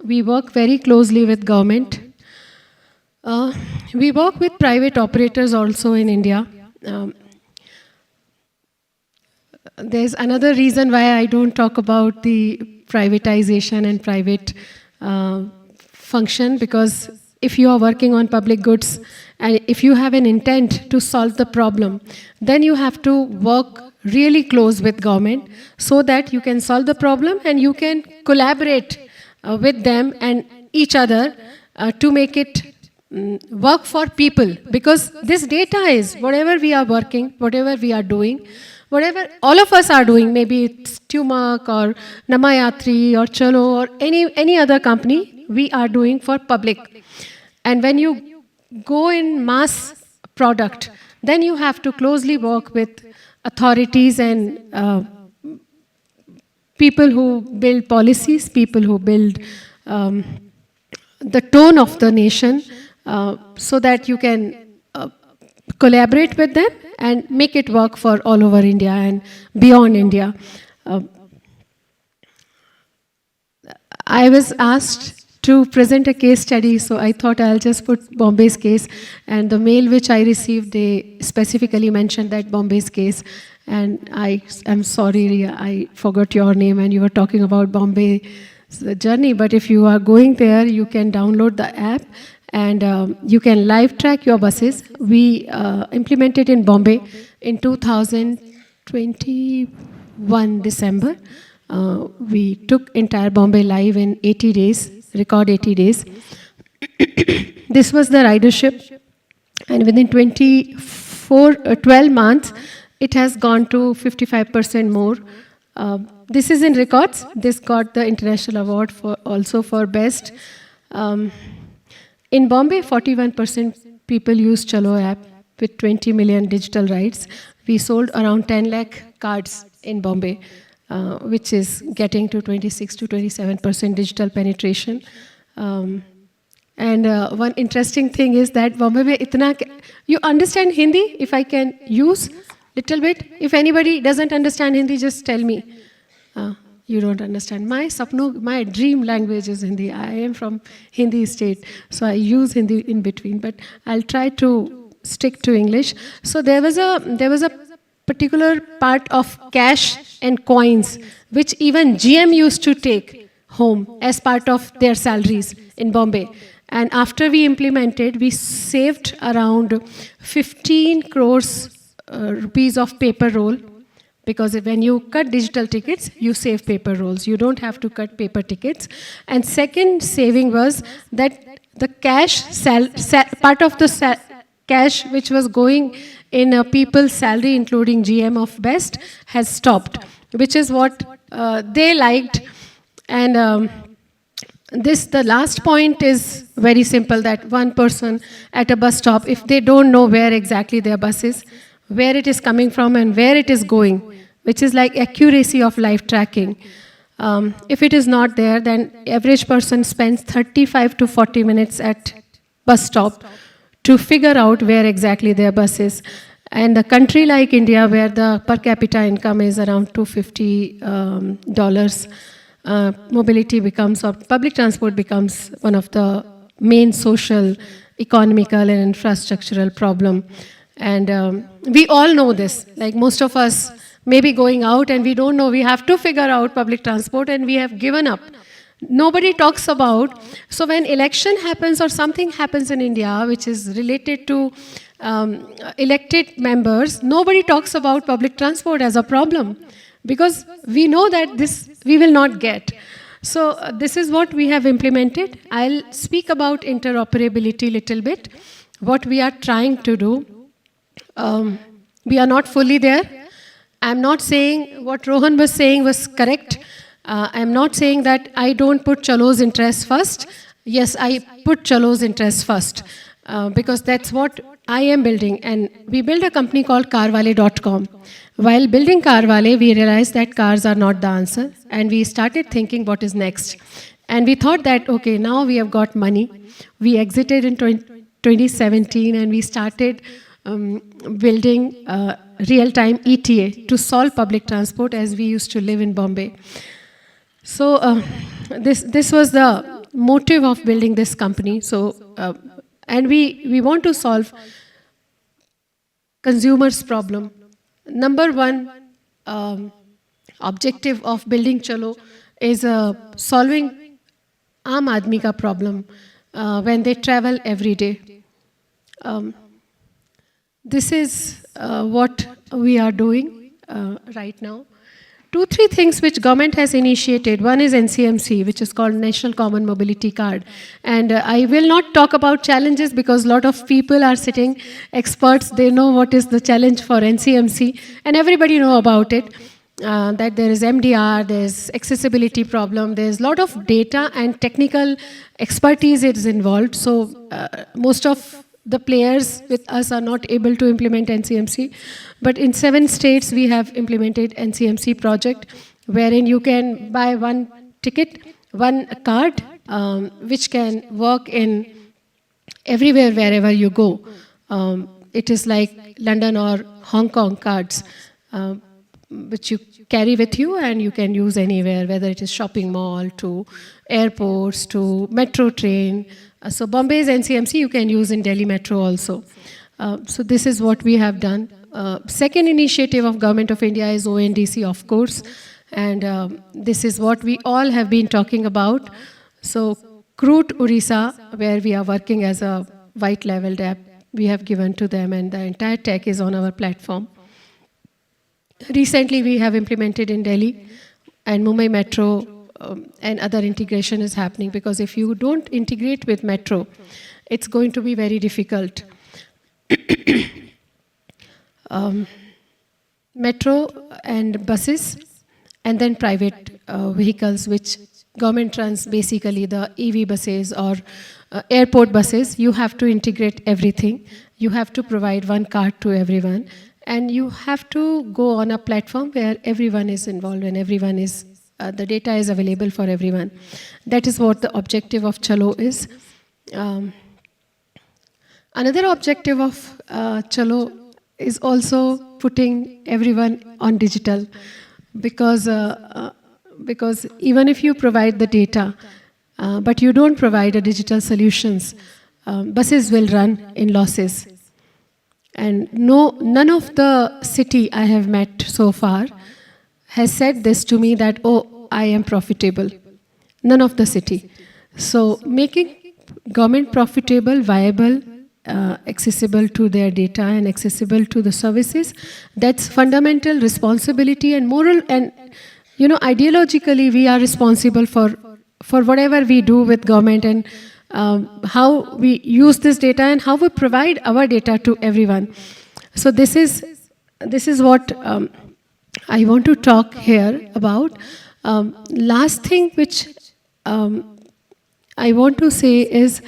We work very closely with government. We work with private operators also in India. There's another reason why I don't talk about the privatization and private function, because if you are working on public goods and if you have an intent to solve the problem, then you have to work really close with government so that you can solve the problem and you can collaborate with them and each other to make it work for people. Because this data is whatever we are working, whatever we are doing, whatever all of us are doing, maybe it's Tummoc or Namma Yatri or Chalo or any other company, we are doing for public. And when you go in mass product, then you have to closely work with authorities and people who build policies, people who build the tone of the nation, so that you can collaborate with them and make it work for all over India and beyond India. I was asked to present a case study, so I thought I'll just put Bombay's case. And the mail which I received, they specifically mentioned that Bombay's case. And I'm sorry, Riya, I forgot your name and you were talking about Bombay's journey. But if you are going there, you can download the app and you can live track your buses. We implemented in Bombay in 2021 December. We took entire Bombay live in 80 days, record 80 days. This was the ridership, and within 12 months, it has gone to 55% more. This is in records. This got the international award also for best. In Bombay, 41% people use Chalo app with 20 million digital rides. We sold around 10 lakh cards in Bombay, which is getting to 26 to 27% digital penetration. And one interesting thing is that Bombay mein itna, you understand Hindi, if I can use little bit. If anybody doesn't understand Hindi, just tell me. You don't understand. My dream language is Hindi. I am from Hindi state, so I use Hindi in between. But I'll try to stick to English. So there was a particular part of cash and coins which even GM used to take home as part of their salaries in Bombay. And after we implemented, we saved around 15 crores rupees of paper roll, because when you cut digital tickets, you save paper rolls. You don't have to cut paper tickets. And second saving was that the cash, part of the cash which was going in people's salary, including GM of Best, has stopped, which is what they liked. And the last point is very simple, that one person at a bus stop, if they don't know where exactly their bus is, where it is coming from and where it is going, which is like accuracy of live tracking. If it is not there, then average person spends 35 to 40 minutes at bus stop to figure out where exactly their bus is. And a country like India, where the per capita income is around $250, mobility becomes, or public transport becomes, one of the main social, economical and infrastructural problem. And we all know this, like most of us may be going out and we don't know, we have to figure out public transport and we have given up. Nobody talks about, so when election happens or something happens in India which is related to elected members, nobody talks about public transport as a problem, because we know that this we will not get. So this is what we have implemented. I'll speak about interoperability a little bit, what we are trying to do. We are not fully there. I'm not saying what Rohan was saying was correct. I'm not saying that I don't put Chalo's interest first. Yes, I put Chalo's interest first, because that's what I am building. And we built a company called carwale.com. While building Carwale, we realized that cars are not the answer. And we started thinking what is next. And we thought that, okay, now we have got money. We exited in 2017 and we started building real-time ETA to solve public transport as we used to live in Bombay. So this was the motive of building this company. So and we want to solve consumers' problem. Number one objective of building Chalo is solving aam aadmi ka problem when they travel every day. This is what we are doing right now. 2-3 things which government has initiated. One is NCMC, which is called National Common Mobility Card. And I will not talk about challenges because a lot of people are sitting, experts, they know what is the challenge for NCMC, and everybody know about it. That there is MDR, there's accessibility problem, there's a lot of data and technical expertise is involved. So most of the players with us are not able to implement NCMC. But in 7 states, we have implemented NCMC project, wherein you can buy one ticket, one card, which can work in everywhere, wherever you go. It is like London or Hong Kong cards, which you carry with you and you can use anywhere, whether it is shopping mall, to airports, to metro train. So Bombay's NCMC you can use in Delhi Metro also. So this is what we have done. Second initiative of Government of India is ONDC, of course. And this is what we all have been talking about. So Crude Orissa, where we are working as a white leveled app, we have given to them, and the entire tech is on our platform. Recently we have implemented in Delhi and Mumbai Metro, and other integration is happening, because if you don't integrate with Metro, it's going to be very difficult. Metro and buses, and then private vehicles, which government runs, basically the EV buses or airport buses. You have to integrate everything. You have to provide one card to everyone. And you have to go on a platform where everyone is involved and everyone is, the data is available for everyone. That is what the objective of Chalo is. Another objective of Chalo is also putting everyone on digital, because even if you provide the data, but you don't provide a digital solutions, buses will run in losses. And none of the city I have met so far has said this to me that, oh, I am profitable. None of the city. So making government profitable, viable, accessible to their data and accessible to the services, that's fundamental responsibility and moral, and ideologically we are responsible for whatever we do with government, and how we use this data and how we provide our data to everyone. So this is what I want to talk here about. Last thing which I want to say is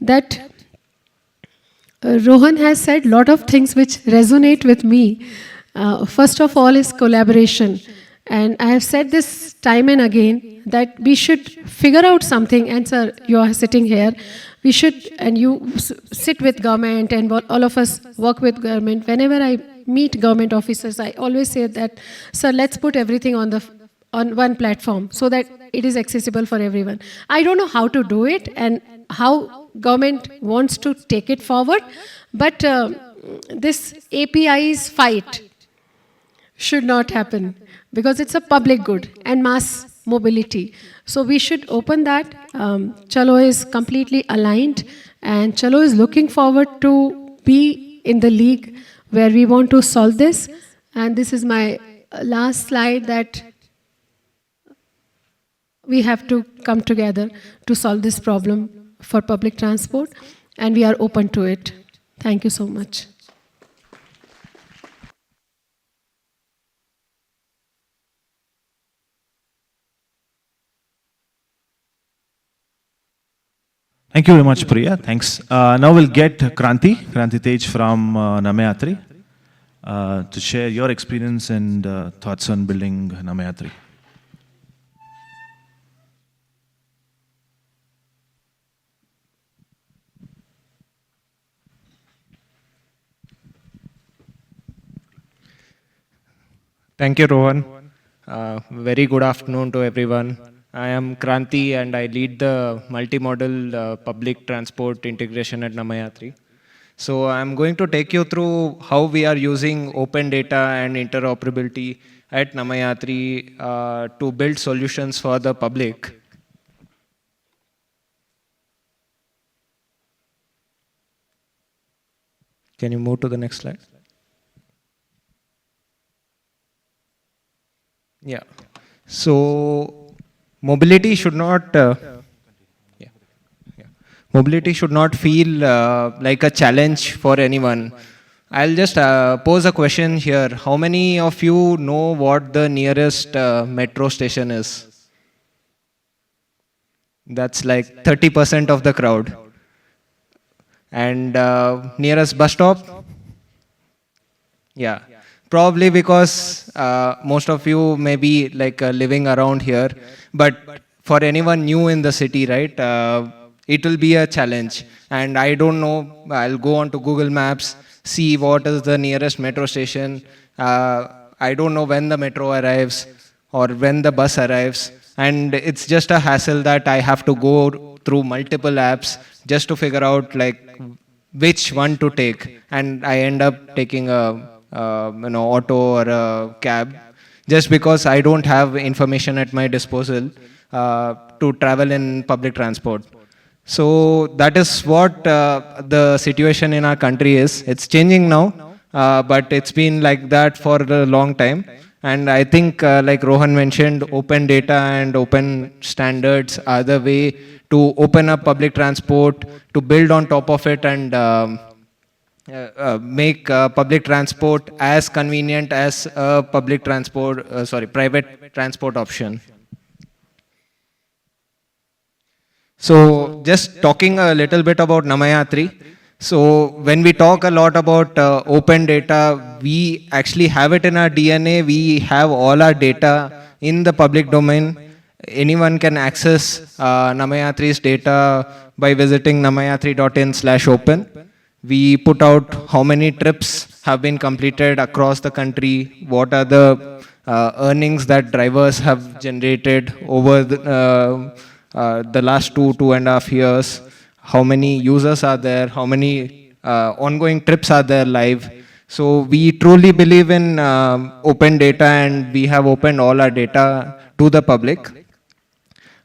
that Rohan has said a lot of things which resonate with me. First of all is collaboration. And I have said this time and again that we should figure out something, and sir, you are sitting here, we should, and you sit with government, and all of us work with government. Whenever I meet government officers, I always say that, sir, let's put everything on one platform so that it is accessible for everyone. I don't know how to do it and how government wants to take it forward, but this API's fight should not happen, because it's a public good and mass mobility. So we should open that. Chalo is completely aligned, and Chalo is looking forward to be in the league where we want to solve this. And this is my last slide, that we have to come together to solve this problem for public transport, and we are open to it. Thank you so much. Thank you very much, Priya. Thanks. Now we'll get Kranthi Tej from Namma Yatri, to share your experience and thoughts on building Namma Yatri. Thank you, Rohan. Very good afternoon to everyone. I am Kranthi, and I lead the multimodal public transport integration at Namma Yatri. So I'm going to take you through how we are using open data and interoperability at Namma Yatri to build solutions for the public. Can you move to the next slide? Yeah. So mobility should not mobility should not feel like a challenge for anyone. I'll just pose a question here. How many of you know what the nearest metro station is? That's like 30% of the crowd. And nearest bus stop? Yeah. Probably because most of you may be like living around here, but for anyone new in the city, right, it will be a challenge. And I don't know, I'll go on to Google Maps, see what is the nearest metro station. I don't know when the metro arrives or when the bus arrives. And it's just a hassle that I have to go through multiple apps just to figure out like which one to take. And I end up taking a auto or a cab, just because I don't have information at my disposal to travel in public transport. So that is what the situation in our country is. It's changing now, but it's been like that for a long time. And I think, like Rohan mentioned, open data and open standards are the way to open up public transport, to build on top of it, and make public transport as convenient as a private transport option. So just talking a little bit about Namma Yatri. So when we talk a lot about open data, we actually have it in our DNA. We have all our data in the public domain. Anyone can access Namma Yatri's data by visiting nammayatri.in/open. We put out how many trips have been completed across the country, what are the earnings that drivers have generated over the last 2.5 years, how many users are there, how many ongoing trips are there live. So we truly believe in open data, and we have opened all our data to the public.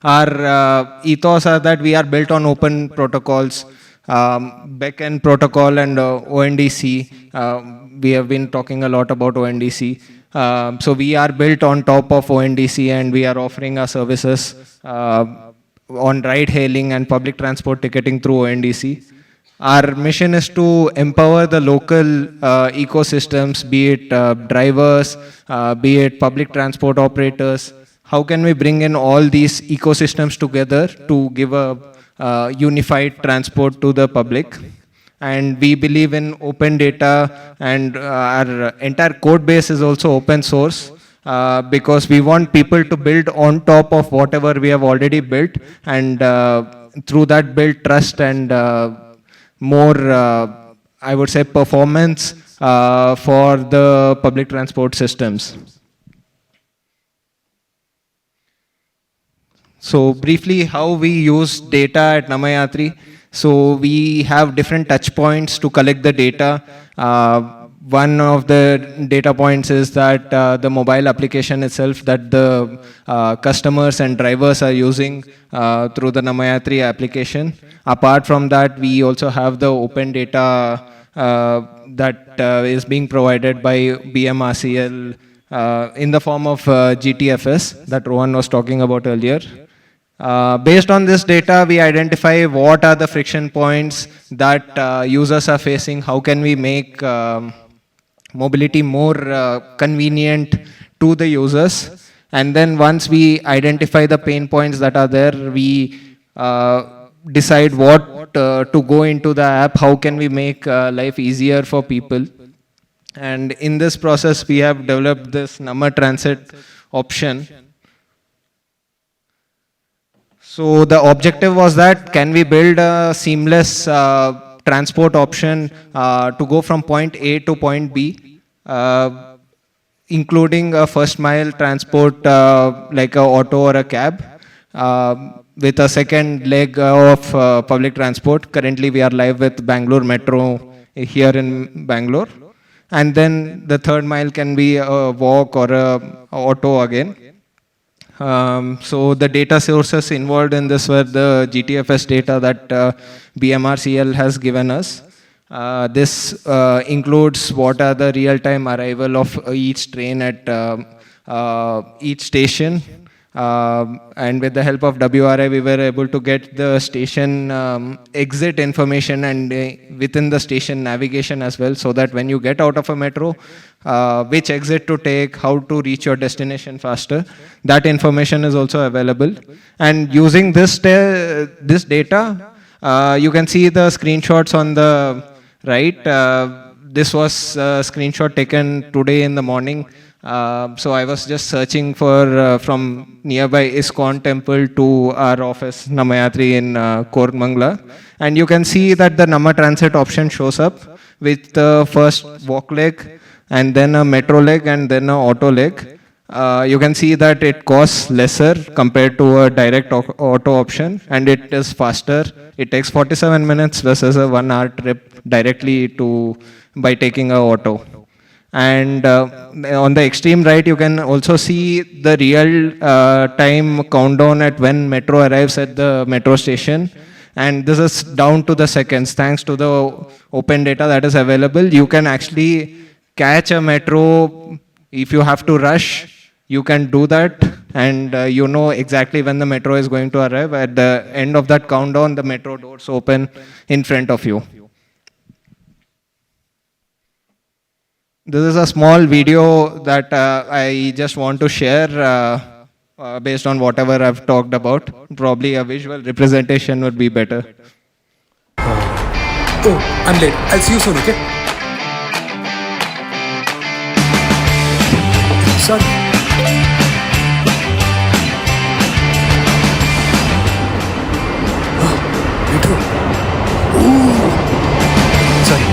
Our ethos are that we are built on open protocols, backend protocol and ONDC. We have been talking a lot about ONDC. So we are built on top of ONDC, and we are offering our services on ride hailing and public transport ticketing through ONDC. Our mission is to empower the local ecosystems, be it drivers, be it public transport operators. How can we bring in all these ecosystems together to give a unified transport to the public? And we believe in open data, and our entire code base is also open source, because we want people to build on top of whatever we have already built, and through that build trust and more, I would say, performance for the public transport systems. So briefly, how we use data at Namma Yatri. So we have different touch points to collect the data. One of the data points is that the mobile application itself that the customers and drivers are using through the Namma Yatri application. Apart from that, we also have the open data that is being provided by BMRCL in the form of GTFS that Rohan was talking about earlier. Based on this data, we identify what are the friction points that users are facing, how can we make mobility more convenient to the users. And then once we identify the pain points that are there, we decide what to go into the app, how can we make life easier for people. And in this process, we have developed this Namma Transit option. So the objective was that can we build a seamless transport option to go from point A to point B, including a first mile transport like a auto or a cab, with a second leg of public transport. Currently we are live with Bangalore Metro here in Bangalore. And then the third mile can be a walk or a auto again. So the data sources involved in this were the GTFS data that BMRCL has given us. This includes what are the real-time arrival of each train at each station. And with the help of WRI, we were able to get the station exit information and within the station navigation as well, so that when you get out of a metro, which exit to take, how to reach your destination faster, that information is also available. And using this data, you can see the screenshots on the right. This was a screenshot taken today in the morning. So I was just searching for from nearby ISKCON temple to our office, Namma Yatri in Koramangala. And you can see that the Namma Transit option shows up with the first walk leg, and then a metro leg, and then an auto leg. You can see that it costs lesser compared to a direct auto option, and it is faster. It takes 47 minutes versus a 1 hour trip directly by taking an auto. And on the extreme right, you can also see the real time countdown at when metro arrives at the metro station. And this is down to the seconds. Thanks to the open data that is available, you can actually catch a metro. If you have to rush, you can do that. And you know exactly when the metro is going to arrive. At the end of that countdown, the metro doors open in front of you. This is a small video that I just want to share based on whatever I've talked about. Probably a visual representation would be better. Oh, I'm late. I'll see you soon, okay? Sorry. Metro. Ooh. Sorry.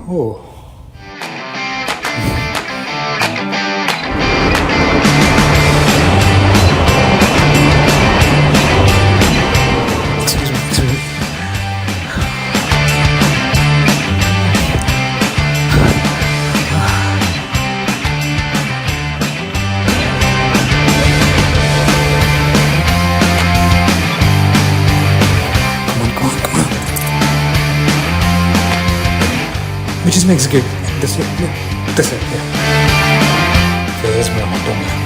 Oh. Excuse Which is my exit gate? This way? No, this way, yeah. Where's my auto man?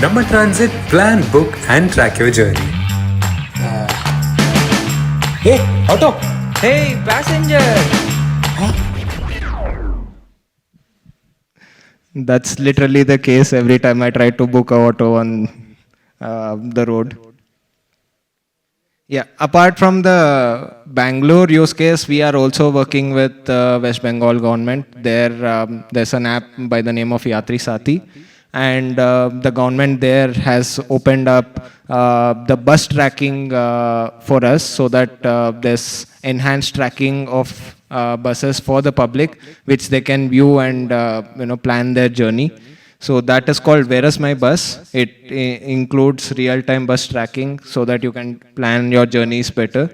Namma Transit, plan, book and track your journey. Hey, auto! Hey, passenger! That's literally the case every time I try to book a auto on the road. Yeah, apart from the Bangalore use case, we are also working with West Bengal government. There's an app by the name of Yatri Sati, and the government there has opened up the bus tracking for us, so that there's enhanced tracking of buses for the public, which they can view and plan their journey. So that is called Where is My Bus. It includes real-time bus tracking so that you can plan your journeys better.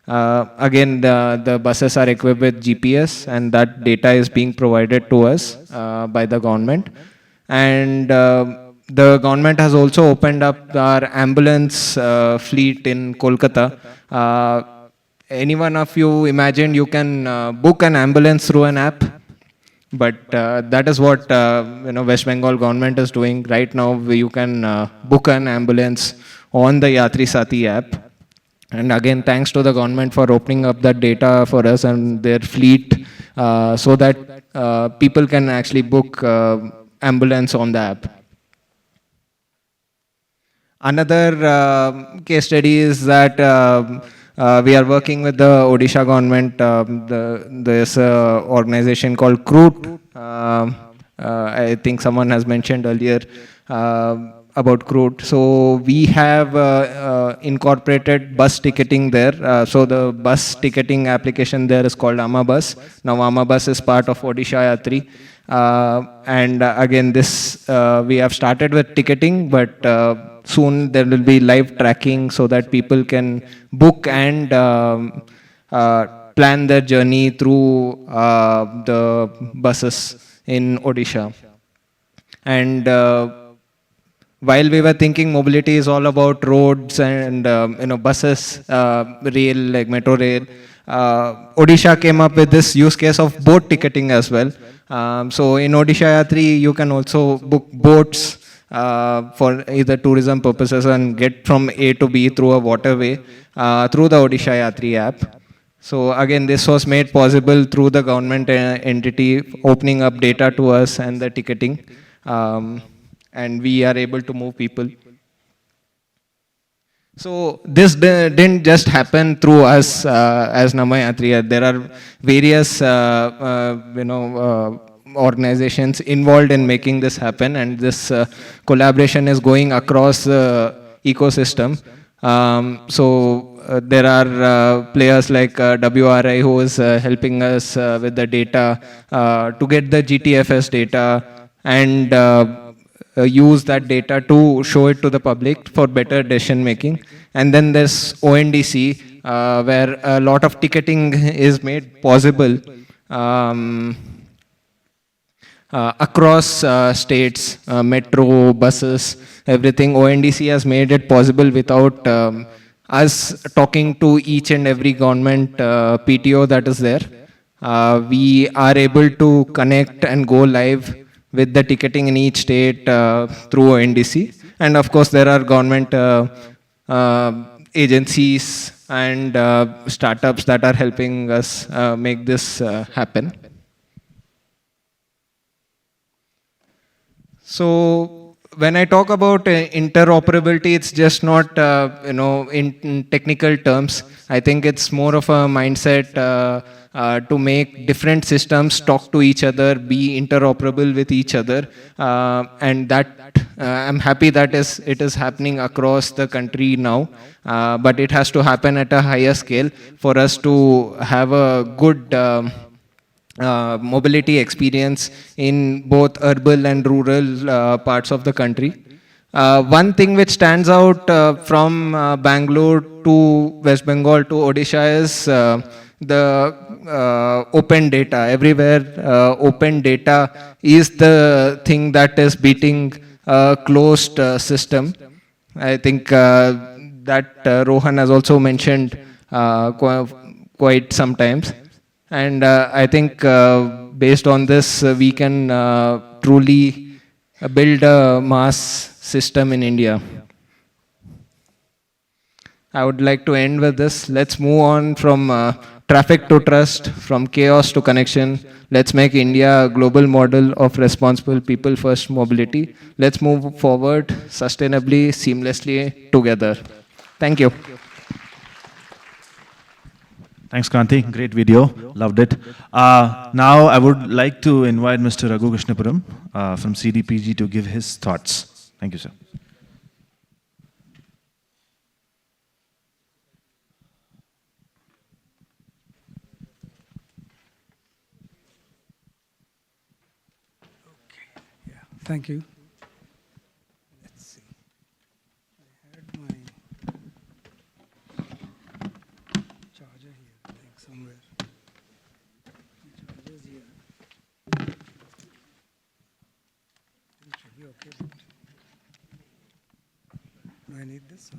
Again, the buses are equipped with GPS, and that data is being provided to us by the government. And the government has also opened up our ambulance fleet in Kolkata. Any one of you imagine you can book an ambulance through an app? But that is what West Bengal government is doing right now. You can book an ambulance on the Yatri Sati app. And again, thanks to the government for opening up that data for us and their fleet, so that people can actually book ambulance on the app. Another case study is that we are working with the Odisha government. There's an organization called CRUT. I think someone has mentioned earlier about CRUT. So we have incorporated bus ticketing there. So the bus ticketing application there is called AmaBus. Now AmaBus is part of Odisha Yatri. And again, this we have started with ticketing, but soon there will be live tracking so that people can book and plan their journey through the buses in Odisha. And while we were thinking mobility is all about roads and buses, rail, like metro rail, Odisha came up with this use case of boat ticketing as well. So in Odisha Yatri, you can also book boats for either tourism purposes and get from A to B through a waterway through the Odisha Yatri app. So again, this was made possible through the government entity opening up data to us and the ticketing, and we are able to move people. So this didn't just happen through us as Namma Yatri. There are various organizations involved in making this happen, and this collaboration is going across the ecosystem. There are players like WRI who is helping us with the data to get the GTFS data and use that data to show it to the public for better decision making. And then there's ONDC where a lot of ticketing is made possible across states, metro, buses, everything. ONDC has made it possible without us talking to each and every government PTO that is there. We are able to connect and go live with the ticketing in each state through ONDC. And of course, there are government agencies and startups that are helping us make this happen. So when I talk about interoperability, it's just not in technical terms. I think it's more of a mindset to make different systems talk to each other, be interoperable with each other, and that I'm happy that it is happening across the country now, but it has to happen at a higher scale for us to have a good mobility experience in both urban and rural parts of the country. One thing which stands out from Bangalore to West Bengal to Odisha is the open data. Everywhere open data is the thing that is beating a closed system. I think that Rohan has also mentioned quite sometimes. And I think based on this, we can truly build a mass system in India. I would like to end with this. Let's move on from traffic to trust, from chaos to connection. Let's make India a global model of responsible people-first mobility. Let's move forward sustainably, seamlessly, together. Thank you. Thanks, Kranthi. Great video. Loved it. Now I would like to invite Mr. Raghu Krishnapuram from CDPG to give his thoughts. Thank you, sir. Thank you. Let's see. I had my charger here, I think, somewhere. The charger is here. It should be okay. Do I need this?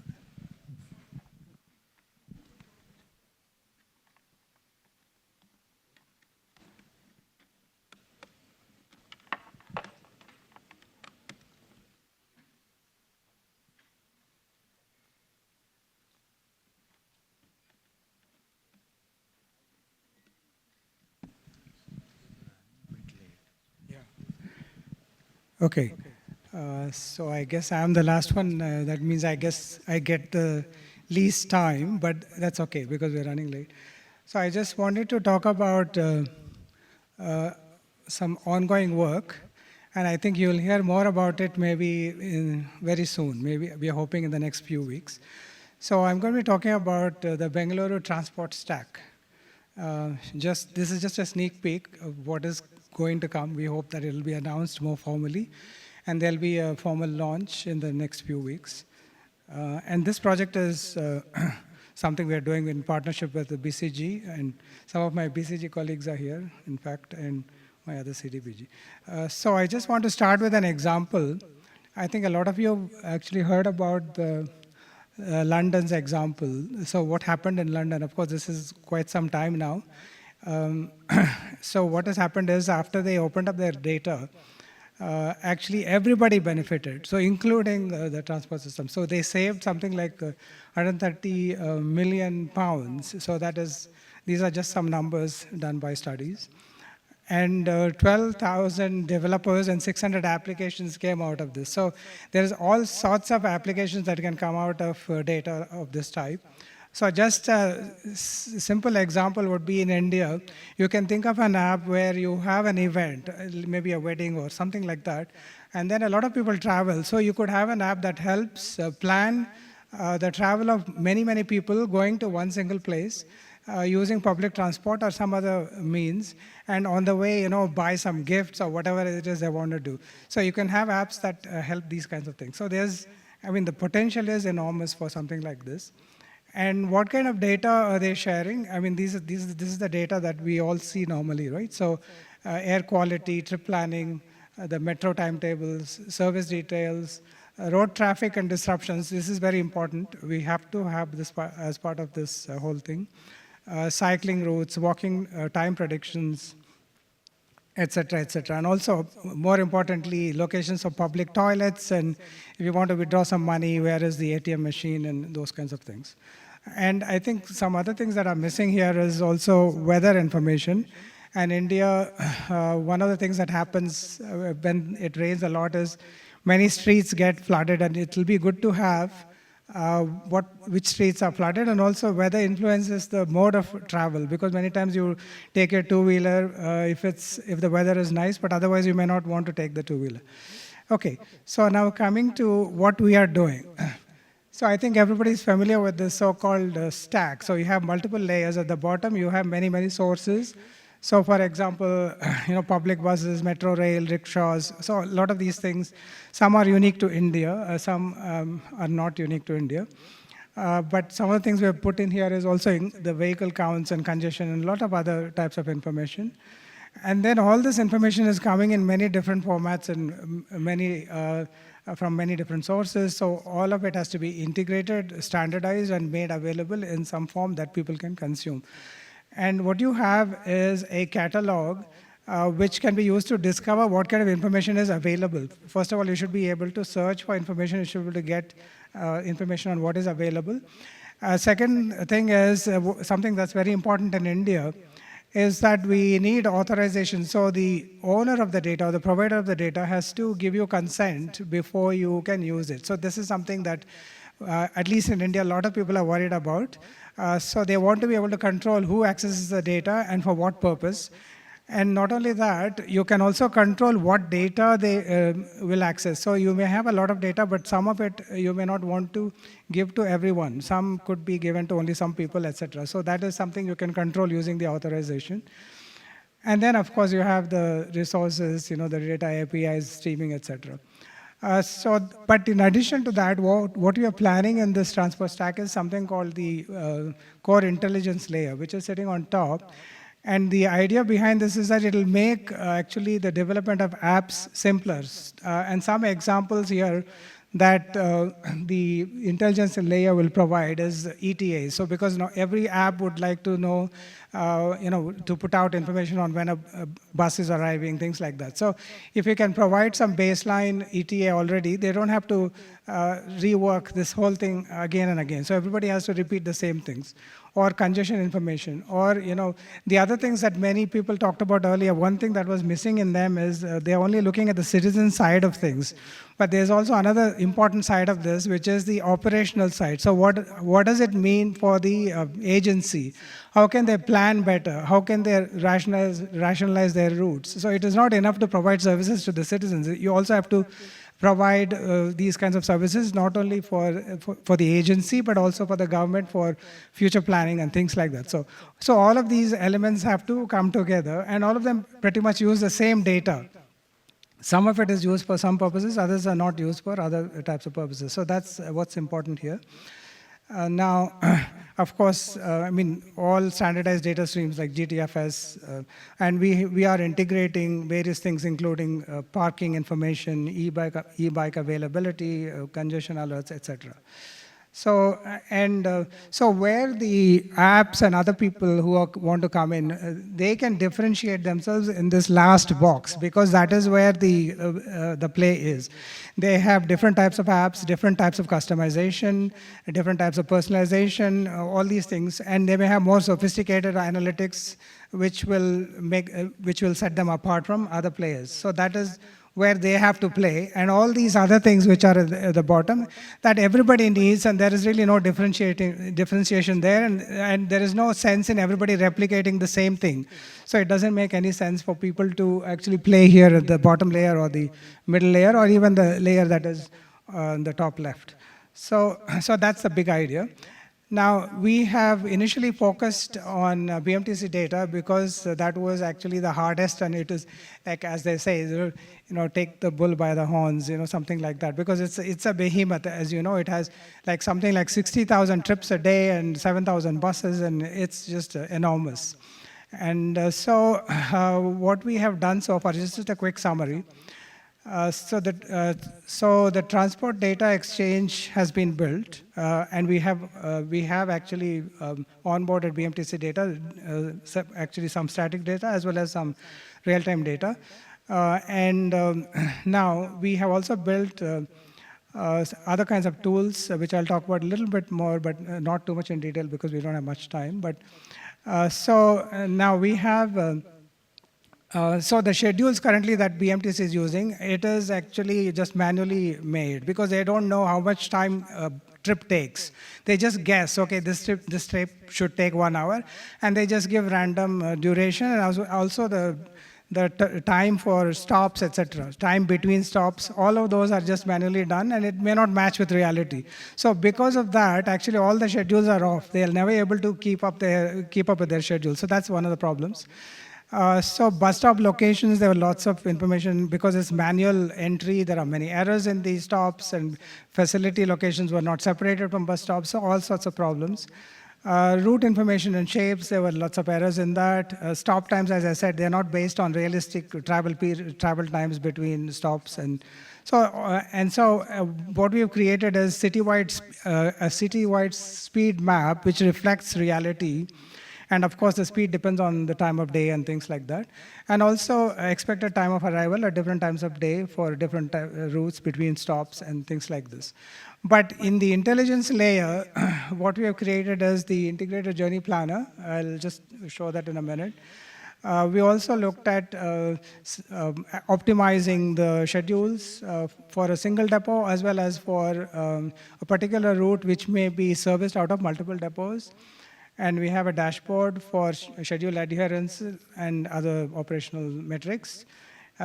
Okay, so I guess I'm the last one. That means I guess I get the least time, but that's okay because we're running late. So I just wanted to talk about some ongoing work, and I think you'll hear more about it maybe very soon. Maybe we're hoping in the next few weeks. So I'm going to be talking about the Bengaluru transport stack. This is just a sneak peek of what is going to come. We hope that it will be announced more formally, and there'll be a formal launch in the next few weeks. And this project is something we're doing in partnership with the BCG, and some of my BCG colleagues are here, in fact, and my other CDPG. So I just want to start with an example. I think a lot of you have actually heard about the London's example. So what happened in London? Of course, this is quite some time now. So what has happened is after they opened up their data, actually everybody benefited, so including the transport system. So they saved something like 130 million pounds. So that is, these are just some numbers done by studies. And 12,000 developers and 600 applications came out of this. So there's all sorts of applications that can come out of data of this type. So just a simple example would be in India, you can think of an app where you have an event, maybe a wedding or something like that, and then a lot of people travel. So you could have an app that helps plan the travel of many, many people going to one single place using public transport or some other means, and on the way, buy some gifts or whatever it is they want to do. So you can have apps that help these kinds of things. So the potential is enormous for something like this. And what kind of data are they sharing? This is the data that we all see normally, right? So air quality, trip planning, the metro timetables, service details, road traffic and disruptions. This is very important. We have to have this as part of this whole thing. Cycling routes, walking time predictions, etc., etc. And also, more importantly, locations of public toilets, and if you want to withdraw some money, where is the ATM machine, and those kinds of things. And I think some other things that are missing here is also weather information. And India, one of the things that happens when it rains a lot is many streets get flooded, and it will be good to have which streets are flooded, and also weather influences the mode of travel, because many times you take your two-wheeler if the weather is nice, but otherwise you may not want to take the two-wheeler. Okay, so now coming to what we are doing. So I think everybody is familiar with this so-called stack. So you have multiple layers. At the bottom, you have many, many sources. So for example, public buses, metro rail, rickshaws. So a lot of these things, some are unique to India, some are not unique to India. But some of the things we have put in here is also the vehicle counts and congestion and a lot of other types of information. And then all this information is coming in many different formats and many from many different sources. So all of it has to be integrated, standardized, and made available in some form that people can consume. And what you have is a catalog which can be used to discover what kind of information is available. First of all, you should be able to search for information. You should be able to get information on what is available. Second thing is something that's very important in India is that we need authorization. So the owner of the data or the provider of the data has to give you consent before you can use it. So this is something that, at least in India, a lot of people are worried about. So they want to be able to control who accesses the data and for what purpose. And not only that, you can also control what data they will access. So you may have a lot of data, but some of it you may not want to give to everyone. Some could be given to only some people, etc. So that is something you can control using the authorization. And then, of course, you have the resources, the data APIs, streaming, etc. But in addition to that, what we are planning in this transport stack is something called the core intelligence layer, which is sitting on top. And the idea behind this is that it will make actually the development of apps simpler. And some examples here that the intelligence layer will provide is ETA. So because every app would like to know, to put out information on when a bus is arriving, things like that. So if you can provide some baseline ETA already, they don't have to rework this whole thing again and again. So everybody has to repeat the same things. Or congestion information, or the other things that many people talked about earlier. One thing that was missing in them is they're only looking at the citizen side of things, but there's also another important side of this, which is the operational side. So what does it mean for the agency? How can they plan better? How can they rationalize their routes? So it is not enough to provide services to the citizens. You also have to provide these kinds of services, not only for the agency, but also for the government for future planning and things like that. So all of these elements have to come together, and all of them pretty much use the same data. Some of it is used for some purposes, others are not used for other types of purposes. So that's what's important here. Now, of course, all standardized data streams like GTFS, and we are integrating various things, including parking information, e-bike availability, congestion alerts, etc. So where the apps and other people who want to come in, they can differentiate themselves in this last box, because that is where the play is. They have different types of apps, different types of customization, different types of personalization, all these things, and they may have more sophisticated analytics, which will set them apart from other players. So that is where they have to play, and all these other things which are at the bottom that everybody needs, and there is really no differentiation there, and there is no sense in everybody replicating the same thing. So it doesn't make any sense for people to actually play here at the bottom layer or the middle layer or even the layer that is on the top left. So that's the big idea. Now, we have initially focused on BMTC data because that was actually the hardest, and it is, like as they say, take the bull by the horns, something like that, because it's a behemoth. As you know, it has like something like 60,000 trips a day and 7,000 buses, and it's just enormous. And so what we have done so far, just a quick summary. So the transport data exchange has been built, and we have actually onboarded BMTC data, actually some static data as well as some real-time data. Now we have also built other kinds of tools, which I'll talk about a little bit more, but not too much in detail because we don't have much time. But now we have. So the schedules currently that BMTC is using, it is actually just manually made because they don't know how much time a trip takes. They just guess, okay, this trip should take 1 hour, and they just give random duration, and also the time for stops, etc., time between stops, all of those are just manually done, and it may not match with reality. So because of that, actually all the schedules are off. They'll never be able to keep up with their schedule. So that's one of the problems. So bus stop locations, there were lots of information because it's manual entry. There are many errors in these stops, and facility locations were not separated from bus stops, so all sorts of problems. Route information and shapes, there were lots of errors in that. Stop times, as I said, they're not based on realistic travel times between stops, and What we have created is a citywide speed map which reflects reality. And of course, the speed depends on the time of day and things like that. And also expected time of arrival at different times of day for different routes between stops and things like this. But in the intelligence layer, what we have created is the integrated journey planner. I'll just show that in a minute. We also looked at optimizing the schedules for a single depot as well as for a particular route which may be serviced out of multiple depots. And we have a dashboard for schedule adherence and other operational metrics.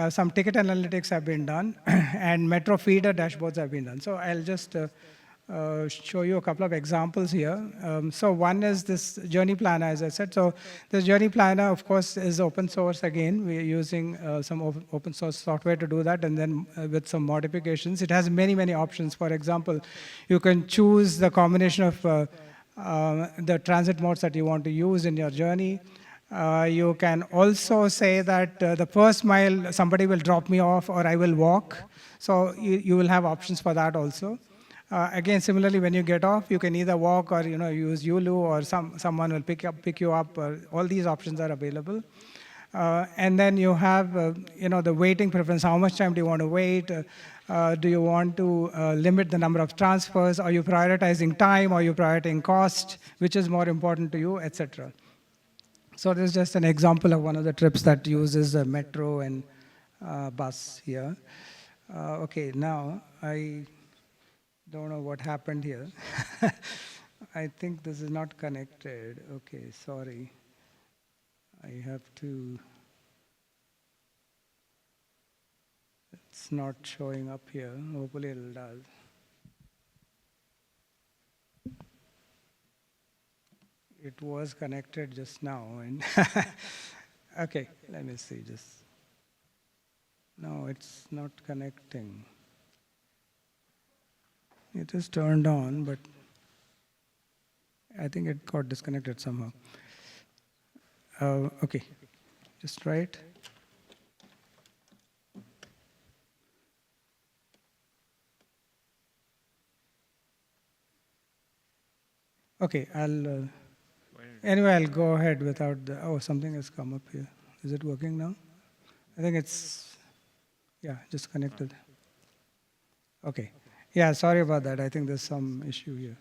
Some ticket analytics have been done, and metro feeder dashboards have been done. So I'll just show you a couple of examples here. So one is this journey planner, as I said. So this journey planner, of course, is open source again. We're using some open source software to do that, and then with some modifications. It has many, many options. For example, you can choose the combination of the transit modes that you want to use in your journey. You can also say that the first mile, somebody will drop me off or I will walk. So you will have options for that also. Again, similarly, when you get off, you can either walk or use Yulu, or someone will pick you up. All these options are available. And then you have the waiting preference. How much time do you want to wait? Do you want to limit the number of transfers? Are you prioritizing time? Are you prioritizing cost? Which is more important to you, etc. So this is just an example of one of the trips that uses a metro and bus here. Okay, now I don't know what happened here. I think this is not connected. Okay, sorry. I have to... It's not showing up here. Hopefully it does. It was connected just now. And okay, let me see. No, it's not connecting. It is turned on, but I think it got disconnected somehow. Okay, just try it. Okay, anyway, I'll go ahead without the, something has come up here. Is it working now? I think it's, just connected. Okay. Yeah, sorry about that. I think there's some issue here.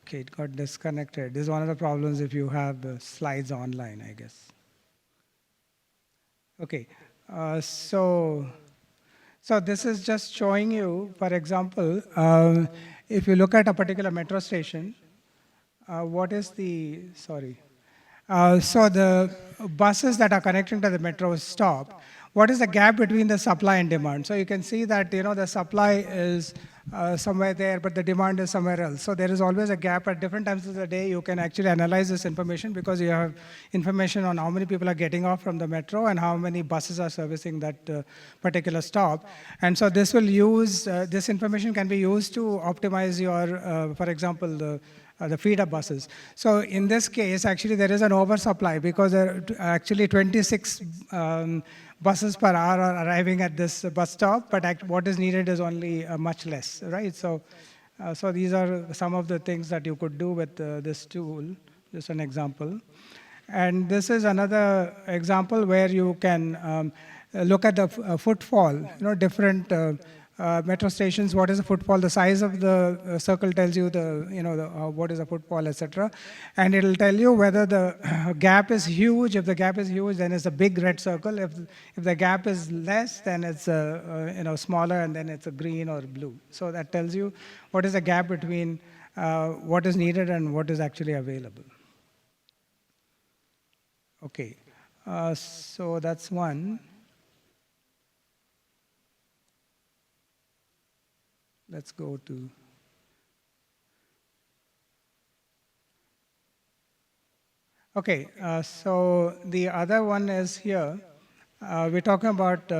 Okay, it got disconnected. This is one of the problems if you have the slides online, I guess. Okay, so this is just showing you, for example, if you look at a particular metro station, what is the, so the buses that are connecting to the metro stop, what is the gap between the supply and demand? So you can see that, the supply is somewhere there, but the demand is somewhere else. So there is always a gap at different times of the day. You can actually analyze this information because you have information on how many people are getting off from the metro and how many buses are servicing that particular stop. And so this will use, this information can be used to optimize your, for example, the feeder buses. So in this case, actually there is an oversupply because there are actually 26 buses per hour are arriving at this bus stop, but what is needed is only much less, right? So these are some of the things that you could do with this tool, just an example. And this is another example where you can look at the footfall, different metro stations, what is the footfall, the size of the circle tells you what is the footfall, etc. And it'll tell you whether the gap is huge. If the gap is huge, then it's a big red circle. If the gap is less, then it's smaller, and then it's a green or blue. So that tells you what is the gap between what is needed and what is actually available. Okay, so that's one. Let's go to, okay, so the other one is here. We're talking about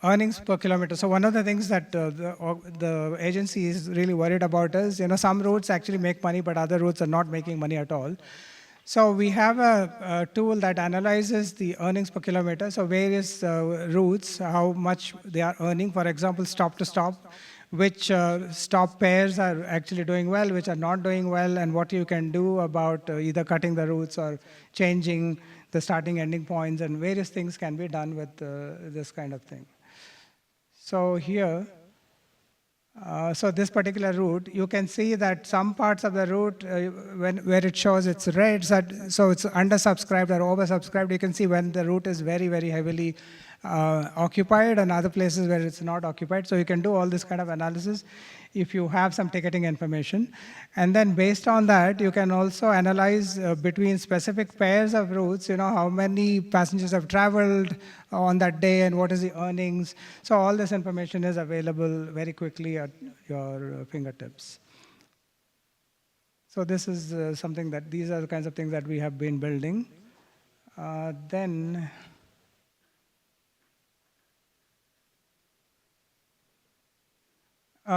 earnings per kilometer. So one of the things that the agency is really worried about is, some routes actually make money, but other routes are not making money at all. So we have a tool that analyzes the earnings per kilometer, so various routes, how much they are earning, for example, stop to stop, which stop pairs are actually doing well, which are not doing well, and what you can do about either cutting the routes or changing the starting ending points, and various things can be done with this kind of thing. So here, so this particular route, you can see that some parts of the route, where it shows it's red, so it's undersubscribed or oversubscribed. You can see when the route is very, very heavily occupied, and other places where it's not occupied. So you can do all this kind of analysis if you have some ticketing information. And then based on that, you can also analyze between specific pairs of routes, how many passengers have traveled on that day and what is the earnings. So all this information is available very quickly at your fingertips. So this is something that, these are the kinds of things that we have been building.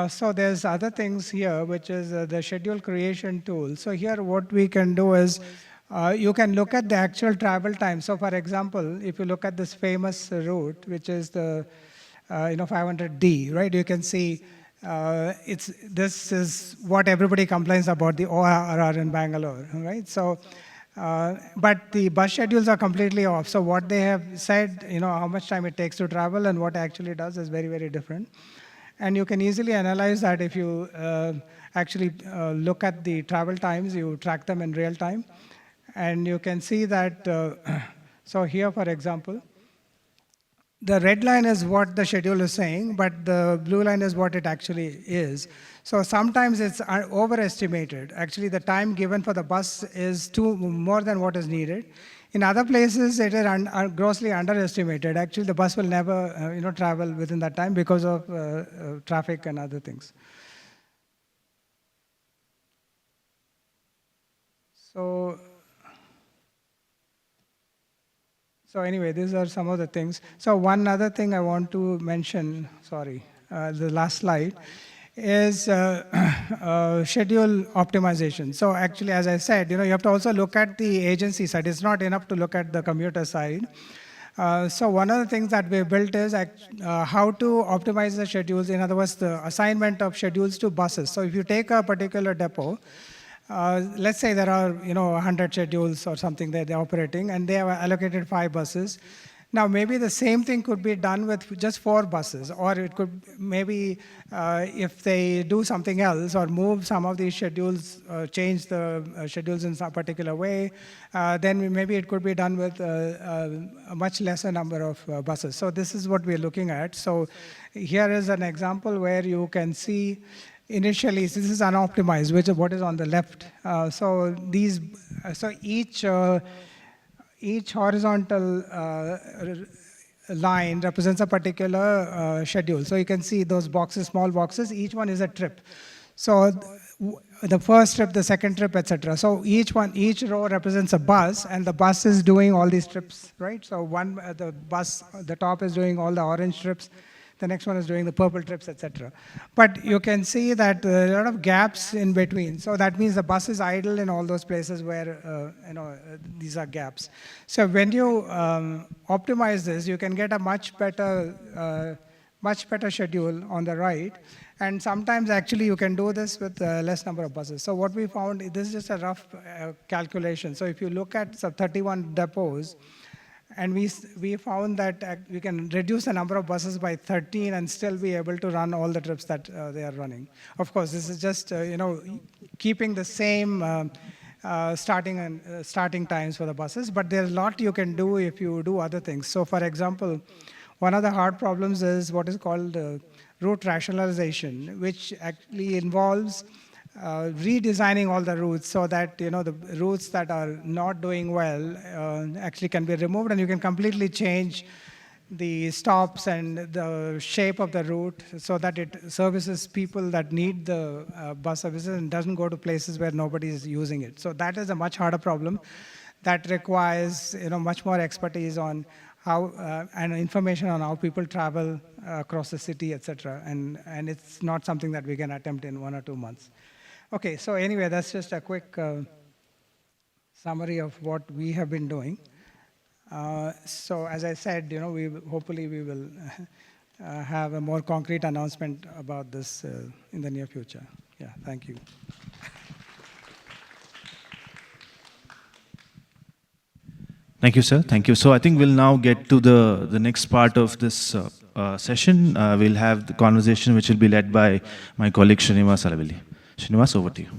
So there's other things here, which is the schedule creation tool. So here what we can do is, you can look at the actual travel time. So for example, if you look at this famous route, which is the 500D, right? You can see this is what everybody complains about, the ORR in Bangalore, right? So, but the bus schedules are completely off. So what they have said, how much time it takes to travel and what actually does is very, very different. And you can easily analyze that if you actually look at the travel times, you track them in real time. And you can see that, so here, for example, the red line is what the schedule is saying, but the blue line is what it actually is. So sometimes it's overestimated. Actually, the time given for the bus is more than what is needed. In other places, it is grossly underestimated. Actually, the bus will never travel within that time because of traffic and other things. So anyway, these are some of the things. So one other thing I want to mention, the last slide, is schedule optimization. So actually, as I said, you have to also look at the agency side. It's not enough to look at the commuter side. So one of the things that we built is how to optimize the schedules. In other words, the assignment of schedules to buses. So if you take a particular depot, let's say there are 100 schedules or something that they're operating, and they have allocated 5 buses. Now, maybe the same thing could be done with just 4 buses, or it could maybe, if they do something else or move some of these schedules, change the schedules in some particular way, then maybe it could be done with a much lesser number of buses. So this is what we're looking at. So here is an example where you can see initially, this is unoptimized, which is what is on the left. So each horizontal line represents a particular schedule. So you can see those boxes, small boxes, each one is a trip. So the first trip, the second trip, etc. So each row represents a bus, and the bus is doing all these trips, right? So the top is doing all the orange trips, the next one is doing the purple trips, etc. But you can see that there are a lot of gaps in between. So that means the bus is idle in all those places where these are gaps. So when you optimize this, you can get a much better schedule on the right. And sometimes actually you can do this with less number of buses. So what we found, this is just a rough calculation. So if you look at 31 depots, and we found that we can reduce the number of buses by 13 and still be able to run all the trips that they are running. Of course, this is just keeping the same starting times for the buses, but there's a lot you can do if you do other things. So for example, one of the hard problems is what is called route rationalization, which actually involves redesigning all the routes so that the routes that are not doing well actually can be removed, and you can completely change the stops and the shape of the route so that it services people that need the bus services and doesn't go to places where nobody is using it. So that is a much harder problem that requires much more expertise on how and information on how people travel across the city, etc. And it's not something that we can attempt in 1 or 2 months. Okay, so anyway, that's just a quick summary of what we have been doing. So as I said, hopefully we will have a more concrete announcement about this in the near future. Yeah, thank you. Thank you, sir. Thank you. So I think we'll now get to the next part of this session. We'll have the conversation which will be led by my colleague Srinivas Alavilli. Srinivas, over to you.